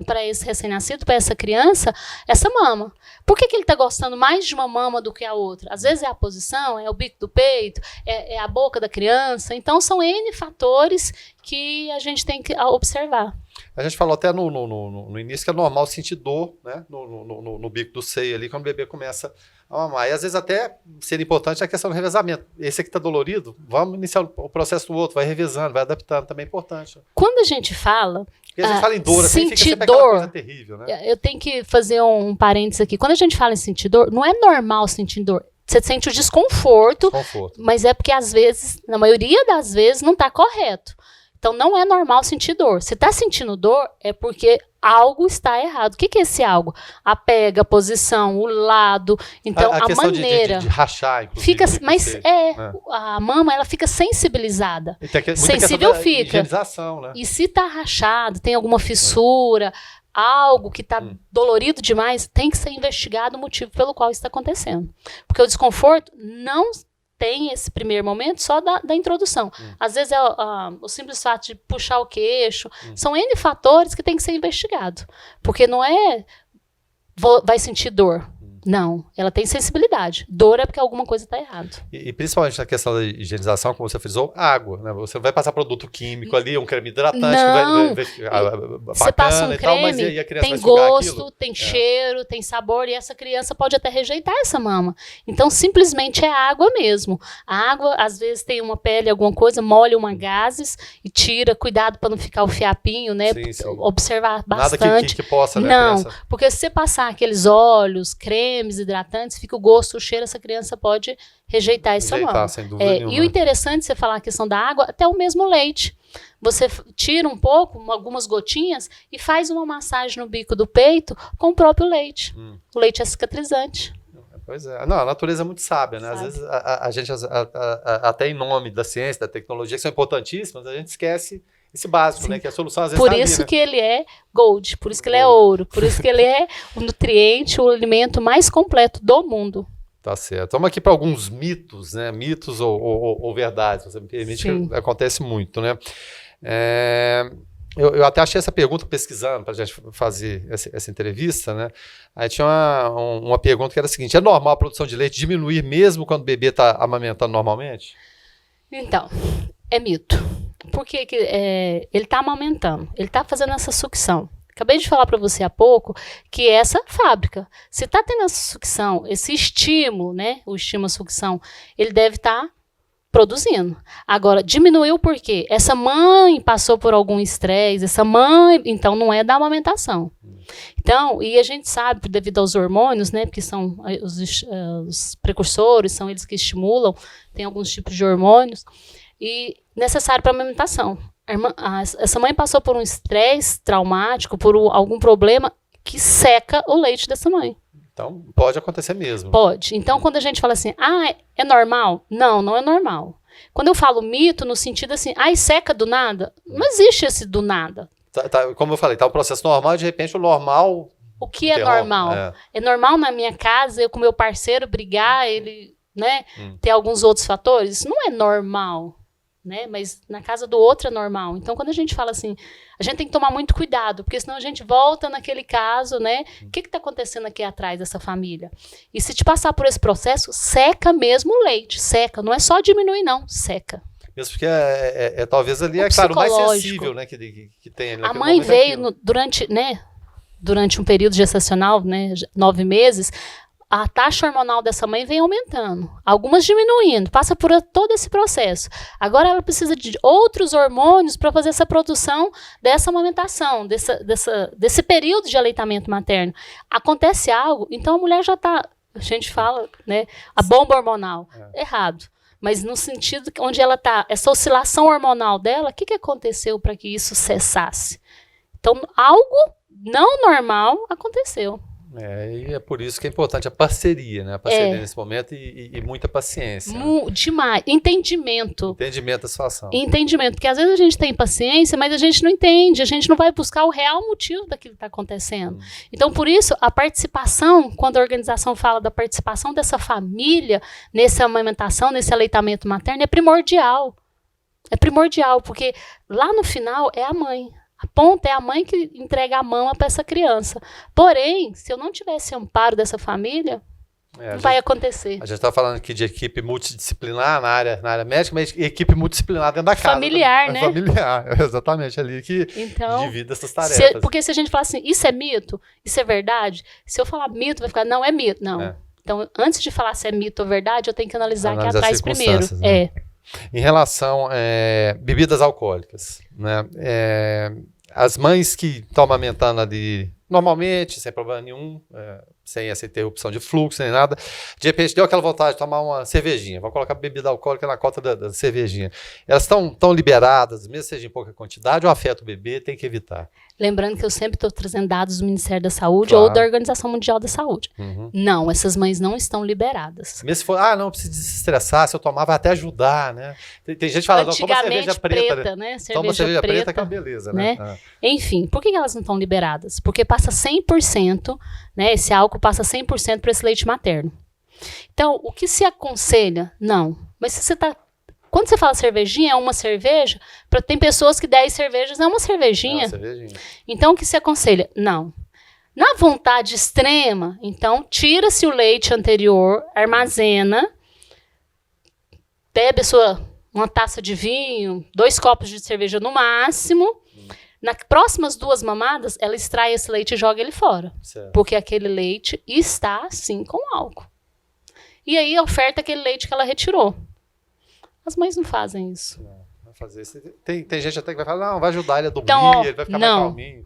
Para esse recém-nascido, para essa criança, essa mama. Por que ele está gostando mais de uma mama do que a outra? Às vezes é a posição, é o bico do peito, é a boca da criança. Então, são N fatores que a gente tem que observar. A gente falou até no início que é normal sentir dor, né, no bico do seio ali, quando o bebê começa a mamar. E às vezes até seria importante a questão do revezamento. Esse aqui está dolorido, vamos iniciar o processo do outro, vai revezando, vai adaptando, também é importante. Quando a gente fala... Porque a gente fala em dor, assim, fica sempre dor, aquela coisa terrível, né? Eu tenho que fazer um parênteses aqui. Quando a gente fala em sentir dor, não é normal sentir dor. Você sente o desconforto, mas é porque às vezes, na maioria das vezes, não está correto. Então, não é normal sentir dor. Se está sentindo dor, é porque algo está errado. O que é esse algo? A pega, a posição, o lado. Então, a maneira... De rachar, inclusive. A mama, ela fica sensibilizada. Sensível fica. Higienização, né? E se está rachado, tem alguma fissura, algo que está dolorido demais, tem que ser investigado o motivo pelo qual isso está acontecendo. Porque o desconforto não... tem esse primeiro momento só da introdução. Às vezes é o simples fato de puxar o queixo. São N fatores que tem que ser investigado. Porque não é vai sentir dor. Não, ela tem sensibilidade. Dor é porque alguma coisa está errada. E principalmente na questão da higienização, como você frisou, água. Né? Você vai passar produto químico ali, um creme hidratante não. que vai você passa um creme, mas e a criança tem vai sugar gosto, aquilo? Tem cheiro, tem sabor, e essa criança pode até rejeitar essa mama. Então, simplesmente é água mesmo. A água, às vezes, tem uma pele, alguma coisa, molha uma gases e tira. Cuidado para não ficar o fiapinho, né? Sim. Observar bastante. Nada que possa, né? Não, porque se você passar aqueles óleos, cremes, hidratantes, fica o gosto, o cheiro, essa criança pode rejeitar essa mama. Sem dúvida nenhuma. E o interessante de você falar a questão da água, até o mesmo leite. Você tira um pouco, algumas gotinhas, e faz uma massagem no bico do peito com o próprio leite. O leite é cicatrizante. Pois é. Não, a natureza é muito sábia, né? Às vezes a gente, até em nome da ciência, da tecnologia, que são importantíssimas, a gente esquece esse básico, né? Que a solução às vezes por isso que ele é gold, por isso que ele é ouro, por isso que ele é o nutriente, o alimento mais completo do mundo. Tá certo. Vamos aqui para alguns mitos, né? Mitos ou verdades, você me permite, que acontece muito, né? Eu até achei essa pergunta pesquisando para a gente fazer essa entrevista, né? Aí tinha uma pergunta que era a seguinte: é normal a produção de leite diminuir mesmo quando o bebê está amamentando normalmente? Então, é mito. Porque ele está amamentando, ele está fazendo essa sucção. Acabei de falar para você há pouco que essa fábrica, se está tendo essa sucção, esse estímulo, né? O estímulo à sucção, ele deve estar produzindo. Agora, diminuiu por quê? Essa mãe passou por algum estresse, então não é da amamentação. Então, e a gente sabe, devido aos hormônios, né, porque são os precursores, são eles que estimulam, tem alguns tipos de hormônios, e necessário para a amamentação. Essa mãe passou por um estresse traumático, por algum problema que seca o leite dessa mãe. Então, pode acontecer mesmo. Pode. Então, quando a gente fala assim, é normal? Não é normal. Quando eu falo mito, no sentido assim, seca do nada, não existe esse do nada. Como eu falei, tá um processo normal e de repente o normal... O que é normal? É normal na minha casa, eu com meu parceiro brigar, ele, né, ter alguns outros fatores? Isso não é normal. né? Mas na casa do outro é normal. Então, quando a gente fala assim, a gente tem que tomar muito cuidado, porque senão a gente volta naquele caso, né? O que está acontecendo aqui atrás dessa família? E se te passar por esse processo, seca mesmo o leite, seca. Não é só diminuir, não, seca. Mesmo porque talvez ali, claro, o mais sensível, né, que tem ali. A mãe veio durante um período gestacional, né, 9 meses, a taxa hormonal dessa mãe vem aumentando, algumas diminuindo, passa por todo esse processo. Agora ela precisa de outros hormônios para fazer essa produção dessa amamentação, desse período de aleitamento materno. Acontece algo, então a mulher já está, a gente fala, né, a bomba hormonal, errado. Mas no sentido onde ela está, essa oscilação hormonal dela, o que aconteceu para que isso cessasse? Então, algo não normal aconteceu. E é por isso que é importante a parceria, né? A parceria nesse momento e muita paciência. Demais. Entendimento. Entendimento da situação. Entendimento, porque às vezes a gente tem paciência, mas a gente não entende, a gente não vai buscar o real motivo daquilo que está acontecendo. Então, por isso, a participação, quando a organização fala da participação dessa família nessa amamentação, nesse aleitamento materno, é primordial. É primordial, porque lá no final é a mãe. A ponta é a mãe que entrega a mama para essa criança. Porém, se eu não tivesse amparo dessa família, não vai acontecer. A gente está falando aqui de equipe multidisciplinar na área médica, mas equipe multidisciplinar dentro da casa. Familiar, né? Familiar, exatamente, ali que divide essas tarefas. Porque se a gente falar assim, isso é mito, isso é verdade, se eu falar mito, vai ficar, não, é mito. Não. Então, antes de falar se é mito ou verdade, eu tenho que analisar aqui atrás primeiro. Né? Em relação a bebidas alcoólicas, né? As mães que estão amamentando ali normalmente, sem problema nenhum, sem essa interrupção de fluxo, nem nada, de repente deu aquela vontade de tomar uma cervejinha, vamos colocar bebida alcoólica na cota da cervejinha. Elas estão liberadas, mesmo seja em pouca quantidade, ou afeta o bebê, tem que evitar. Lembrando que eu sempre estou trazendo dados do Ministério da Saúde ou da Organização Mundial da Saúde. Não, essas mães não estão liberadas. Mesmo se for, não precisa se estressar, se eu tomar vai até ajudar, né? Tem gente que fala, não, toma cerveja preta, né? Toma cerveja preta que é uma beleza, né? Enfim, por que elas não estão liberadas? Porque passa 100%, né? Esse álcool passa 100% para esse leite materno. Então, o que se aconselha? Não. Mas se você está... Quando você fala cervejinha, é uma cerveja, tem pessoas que 10 cervejas é uma cervejinha. Então, o que se aconselha? Não. Na vontade extrema, então, tira-se o leite anterior, armazena, bebe uma taça de vinho, 2 copos de cerveja no máximo. Nas próximas 2 mamadas, ela extrai esse leite e joga ele fora. Certo. Porque aquele leite está, sim, com álcool. E aí, oferta aquele leite que ela retirou. As mães não fazem isso. Não vai fazer isso. Tem gente até que vai falar, não, vai ajudar ele a dormir, ele vai ficar mais calminho.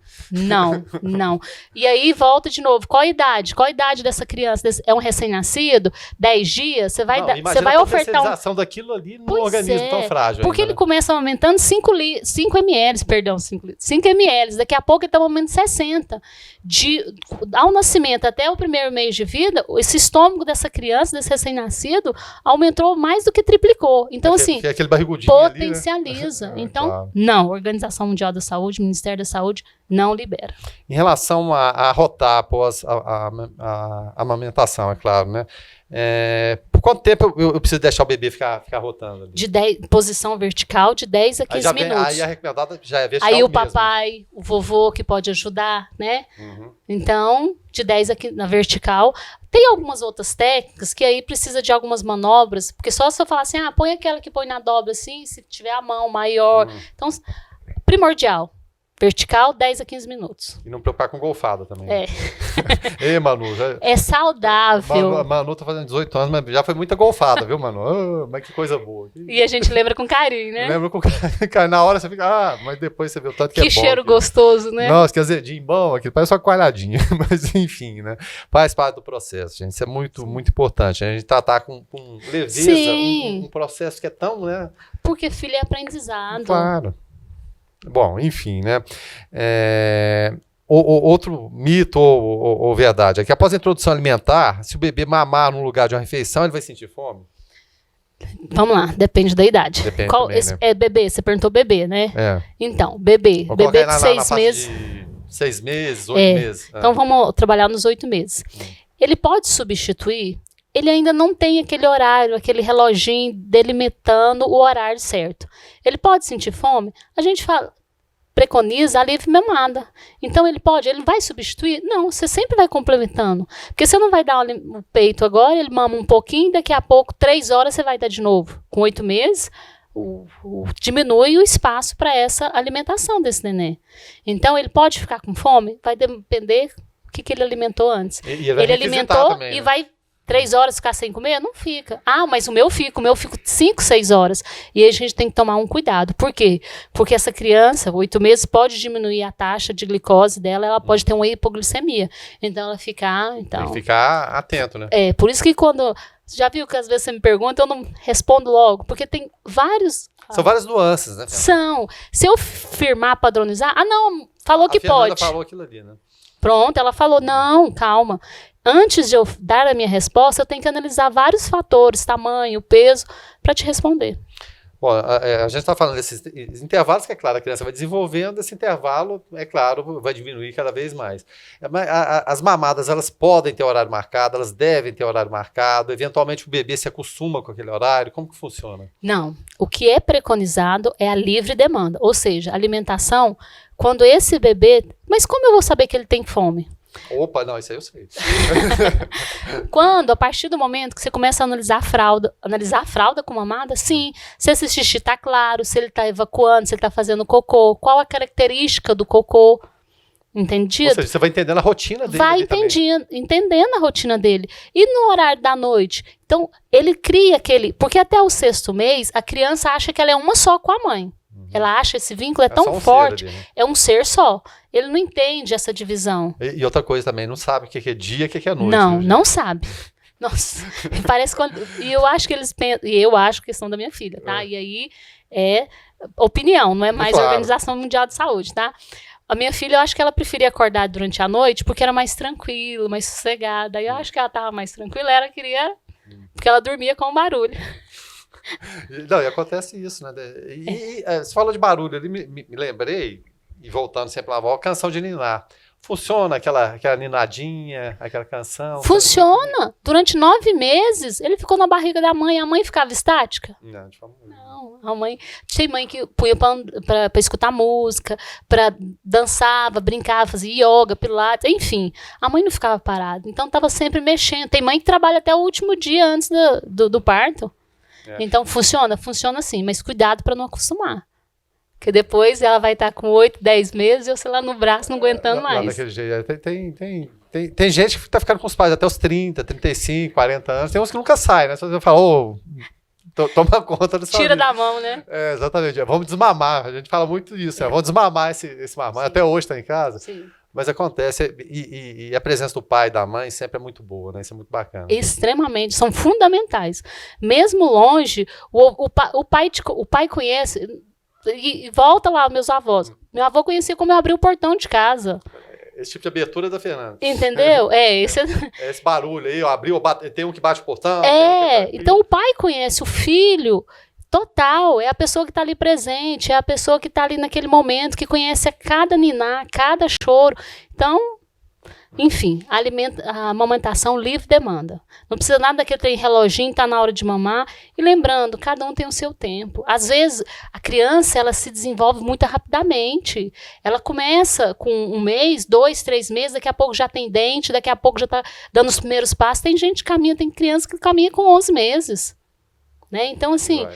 Não. E aí volta de novo. Qual a idade? Qual a idade dessa criança? É um recém-nascido? 10 dias? Você vai ofertar a daquilo ali no organismo tão frágil. Porque ainda, ele começa aumentando 5 ml, perdão, 5 ml. Daqui a pouco ele está aumentando 60. Ao nascimento até o primeiro mês de vida, esse estômago dessa criança, desse recém-nascido, aumentou mais do que triplicou. Então, que é aquele barrigudinho potencializa. Ali, né? Então, claro. Não. Organização Mundial da Saúde, Ministério da Saúde, não libera. Em relação a rotar após a amamentação, é claro, né? Por quanto tempo eu preciso deixar o bebê ficar rotando ali? Posição vertical de 10 a 15 minutos. Aí a recomendada já é vertical aí o mesmo. papai, o vovô que pode ajudar, né? Então, de 10 aqui na vertical. Tem algumas outras técnicas que aí precisa de algumas manobras, porque só se eu falar assim, põe aquela que põe na dobra assim, se tiver a mão maior. Então, primordial. Vertical, 10 a 15 minutos. E não preocupar com golfada também. Ei, Manu. É saudável. Manu tá fazendo 18 anos, mas já foi muita golfada, viu, Manu? Mas que coisa boa. E a gente lembra com carinho, né? Lembra com carinho. Na hora você fica, mas depois você vê o tanto que é bom. Que cheiro gostoso, né? Nossa, que azedinho bom aqui. Parece uma coalhadinha. Mas enfim, né? Faz parte do processo, gente. Isso é muito, muito importante. A gente tratar com leveza um processo que é tão, né? Porque filho é aprendizado. Claro. Bom, enfim, né? Outro mito ou verdade é que após a introdução alimentar, se o bebê mamar num lugar de uma refeição, ele vai sentir fome? Vamos lá, depende da idade. Depende Qual, também, né? Bebê, você perguntou bebê, né? Então, bebê de 6 meses. 6 meses, 8 meses. Então vamos trabalhar nos 8 meses. Ele pode substituir ele ainda não tem aquele horário, aquele reloginho delimitando o horário certo. Ele pode sentir fome? A gente preconiza a livre mamada. Então ele vai substituir? Não, você sempre vai complementando. Porque você não vai dar o peito agora, ele mama um pouquinho, daqui a pouco, 3 horas, você vai dar de novo. Com 8 meses, diminui o espaço para essa alimentação desse neném. Então ele pode ficar com fome? Vai depender do que ele alimentou antes. Ele alimentou também, né? E vai 3 horas ficar sem comer? Não fica. Ah, mas o meu fico 5, 6 horas. E aí a gente tem que tomar um cuidado. Por quê? Porque essa criança, 8 meses, pode diminuir a taxa de glicose dela, ela pode ter uma hipoglicemia. Então ela fica... Tem que ficar atento, né? Por isso que quando... Você já viu que às vezes você me pergunta, eu não respondo logo, porque tem vários... São várias nuances, né? São. Se eu firmar, padronizar... Ah, não, falou que pode. A falou aquilo ali, né? Pronto, ela falou, não, calma. Antes de eu dar a minha resposta, eu tenho que analisar vários fatores, tamanho, peso, para te responder. Bom, a gente está falando desses intervalos que, é claro, a criança vai desenvolvendo, esse intervalo, é claro, vai diminuir cada vez mais. As mamadas, elas podem ter horário marcado, elas devem ter horário marcado, eventualmente o bebê se acostuma com aquele horário, como que funciona? Não, o que é preconizado é a livre demanda, ou seja, alimentação, quando esse bebê... Mas como eu vou saber que ele tem fome? Opa, não, isso aí eu sei. Quando, a partir do momento que você começa a analisar a fralda com mamada, sim, se esse xixi está claro, se ele está evacuando, se ele está fazendo cocô, qual a característica do cocô, entendido? Ou seja, você vai entendendo a rotina dele. Vai entendendo a rotina dele. E no horário da noite? Então, ele cria aquele... Porque até o 6º mês, a criança acha que ela é uma só com a mãe. Ela acha esse vínculo é tão forte, ali, né? É um ser só. Ele não entende essa divisão. E outra coisa também, não sabe o que é dia e o que é noite. Não, né, não sabe. Nossa, parece quando... E eu acho que eles pensam... E eu acho questão da minha filha, tá? E aí é opinião, não é mais claro. Organização Mundial de Saúde, tá? A minha filha, eu acho que ela preferia acordar durante a noite porque era mais tranquilo, mais sossegada. Aí eu acho que ela tava mais tranquila, ela queria... Porque ela dormia com barulho. Não, e acontece isso, né? Você falou de barulho ali, me lembrei, e voltando sempre lá, a canção de ninar. Funciona aquela ninadinha, aquela canção? Funciona. Durante 9 meses, ele ficou na barriga da mãe. A mãe ficava estática? Não, de forma nenhuma. Não, a mãe... Tinha mãe que punha pra escutar música, pra dançava, brincava, fazia yoga, pilates, enfim. A mãe não ficava parada. Então, estava sempre mexendo. Tem mãe que trabalha até o último dia antes do parto. Então, funciona sim, mas cuidado para não acostumar. Porque depois ela vai estar com 8, 10 meses e eu sei lá no braço não aguentando mais. Lá daquele jeito. Tem gente que está ficando com os pais até os 30, 35, 40 anos. Tem uns que nunca saem, né? Você fala, toma conta dessa Tira vida. da mão, né? Exatamente. Vamos desmamar. A gente fala muito disso. Vamos desmamar esse mamãe. Até hoje está em casa. Sim. Mas acontece, e a presença do pai e da mãe sempre é muito boa, né? Isso é muito bacana. Extremamente, são fundamentais. Mesmo longe, o pai conhece, e volta lá, meus avós. Meu avô conhecia como eu abri o portão de casa. Esse tipo de abertura é da Fernanda. Entendeu? Esse barulho aí, abriu, tem um que bate o portão. Então o pai conhece o filho. Total, é a pessoa que está ali presente, é a pessoa que está ali naquele momento, que conhece cada ninar, cada choro. Então, enfim, a amamentação livre demanda. Não precisa nada daquele tem reloginho, está na hora de mamar. E lembrando, cada um tem o seu tempo. Às vezes, a criança ela se desenvolve muito rapidamente. Ela começa com 1 mês, 2, 3 meses, daqui a pouco já tem dente, daqui a pouco já está dando os primeiros passos. Tem gente que caminha, tem criança que caminha com 11 meses. Né? Então, assim,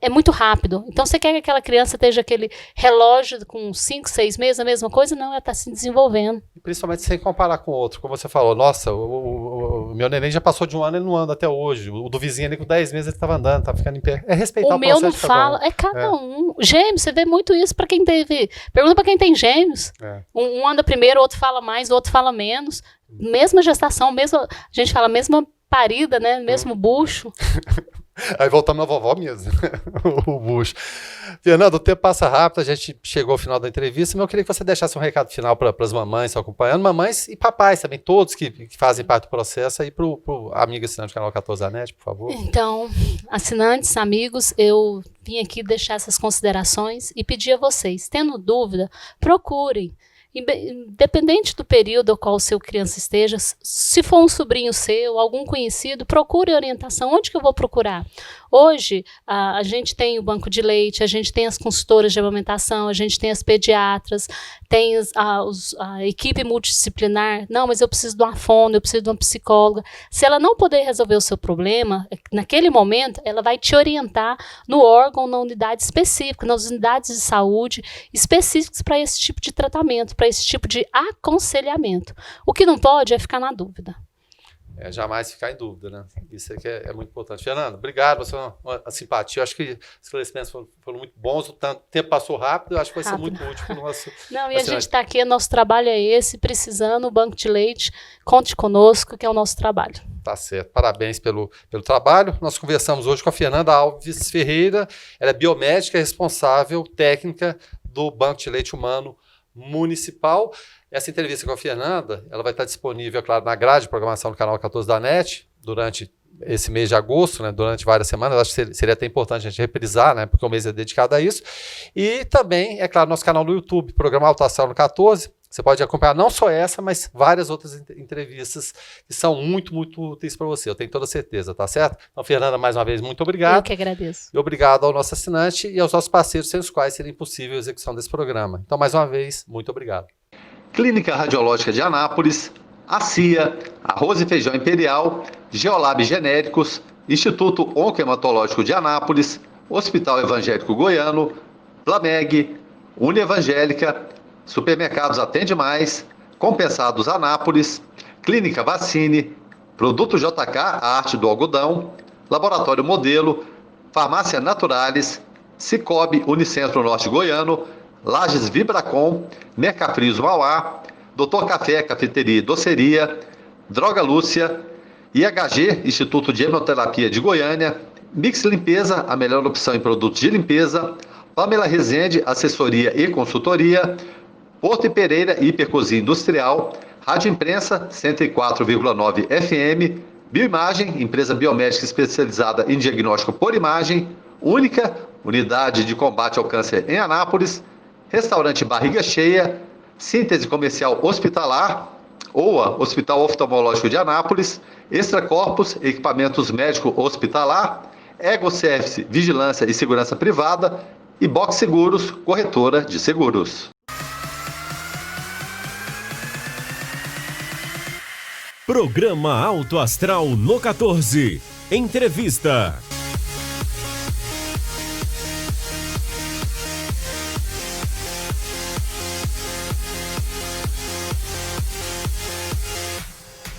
é muito rápido. Então, você quer que aquela criança esteja aquele relógio com 5, 6 meses, a mesma coisa? Não, ela está se desenvolvendo. Principalmente sem comparar com o outro. Como você falou, nossa, o meu neném já passou de 1 ano e não anda até hoje. O do vizinho ali com 10 meses ele estava andando, estava ficando em pé. É respeitar o processo. O meu não fala, é cada um. Gêmeos, você vê muito isso para quem teve. Pergunta para quem tem gêmeos. Um anda primeiro, o outro fala mais, o outro fala menos. Mesma gestação, a gente fala mesma parida, né? Mesmo bucho. Aí voltamos na vovó mesmo, o bucho. Fernando, o tempo passa rápido, a gente chegou ao final da entrevista, mas eu queria que você deixasse um recado final para as mamães acompanhando, mamães e papais também, todos que fazem parte do processo, aí para o amigo assinante do canal 14 da NET, por favor. Então, assinantes, amigos, eu vim aqui deixar essas considerações e pedir a vocês, tendo dúvida, procurem. Independente do período ao qual o seu criança esteja, se for um sobrinho seu, algum conhecido, procure orientação. Onde que eu vou procurar? Hoje, a gente tem o banco de leite, a gente tem as consultoras de amamentação, a gente tem as pediatras, tem a equipe multidisciplinar. Não, mas eu preciso de uma fono, eu preciso de uma psicóloga. Se ela não puder resolver o seu problema, naquele momento, ela vai te orientar no órgão, na unidade específica, nas unidades de saúde específicas para esse tipo de tratamento, para esse tipo de aconselhamento. O que não pode é ficar na dúvida. Jamais ficar em dúvida, né? Isso aqui é muito importante. Fernando, obrigado, você é uma simpatia. Eu acho que os esclarecimentos foram muito bons, o tempo passou rápido, eu acho que vai ser muito útil para o nosso... Não, e a gente está aqui, nosso trabalho é esse, precisando, o Banco de Leite, conte conosco, que é o nosso trabalho. Tá certo, parabéns pelo trabalho. Nós conversamos hoje com a Fernanda Alves Ferreira, ela é biomédica responsável técnica do Banco de Leite Humano Municipal. Essa entrevista com a Fernanda, ela vai estar disponível, é claro, na grade de programação do canal 14 da NET, durante esse mês de agosto, né, durante várias semanas. Eu acho que seria até importante a gente reprisar, né, porque o mês é dedicado a isso. E também, é claro, nosso canal no YouTube, programa Alto Astral no 14. Você pode acompanhar não só essa, mas várias outras entrevistas que são muito, muito úteis para você. Eu tenho toda certeza, tá certo? Então, Fernanda, mais uma vez, muito obrigado. Eu que agradeço. E obrigado ao nosso assinante e aos nossos parceiros, sem os quais seria impossível a execução desse programa. Então, mais uma vez, muito obrigado. Clínica Radiológica de Anápolis, a CIA, Arroz e Feijão Imperial, Geolab Genéricos, Instituto Oncohematológico de Anápolis, Hospital Evangélico Goiano, Plameg, Unievangélica, Supermercados Atende Mais, Compensados Anápolis, Clínica Vacine, Produto JK, a arte do algodão, Laboratório Modelo, Farmácia Naturalis, Cicobi Unicentro Norte Goiano, Lages Vibracom, Mercafrios Mauá, Doutor Café, Cafeteria e Doceria, Droga Lúcia, IHG, Instituto de Hemoterapia de Goiânia, Mix Limpeza, a melhor opção em produtos de limpeza, Pamela Rezende, assessoria e consultoria, Porto e Pereira, Hipercozinha Industrial, Rádio Imprensa, 104,9 FM, Bioimagem, empresa biomédica especializada em diagnóstico por imagem, única unidade de combate ao câncer em Anápolis, Restaurante Barriga Cheia, Síntese Comercial Hospitalar, OA, Hospital Oftalmológico de Anápolis, Extra Corpus, Equipamentos Médico Hospitalar, Ego Service, Vigilância e Segurança Privada e Box Seguros, corretora de seguros. Programa Alto Astral no 14. Entrevista.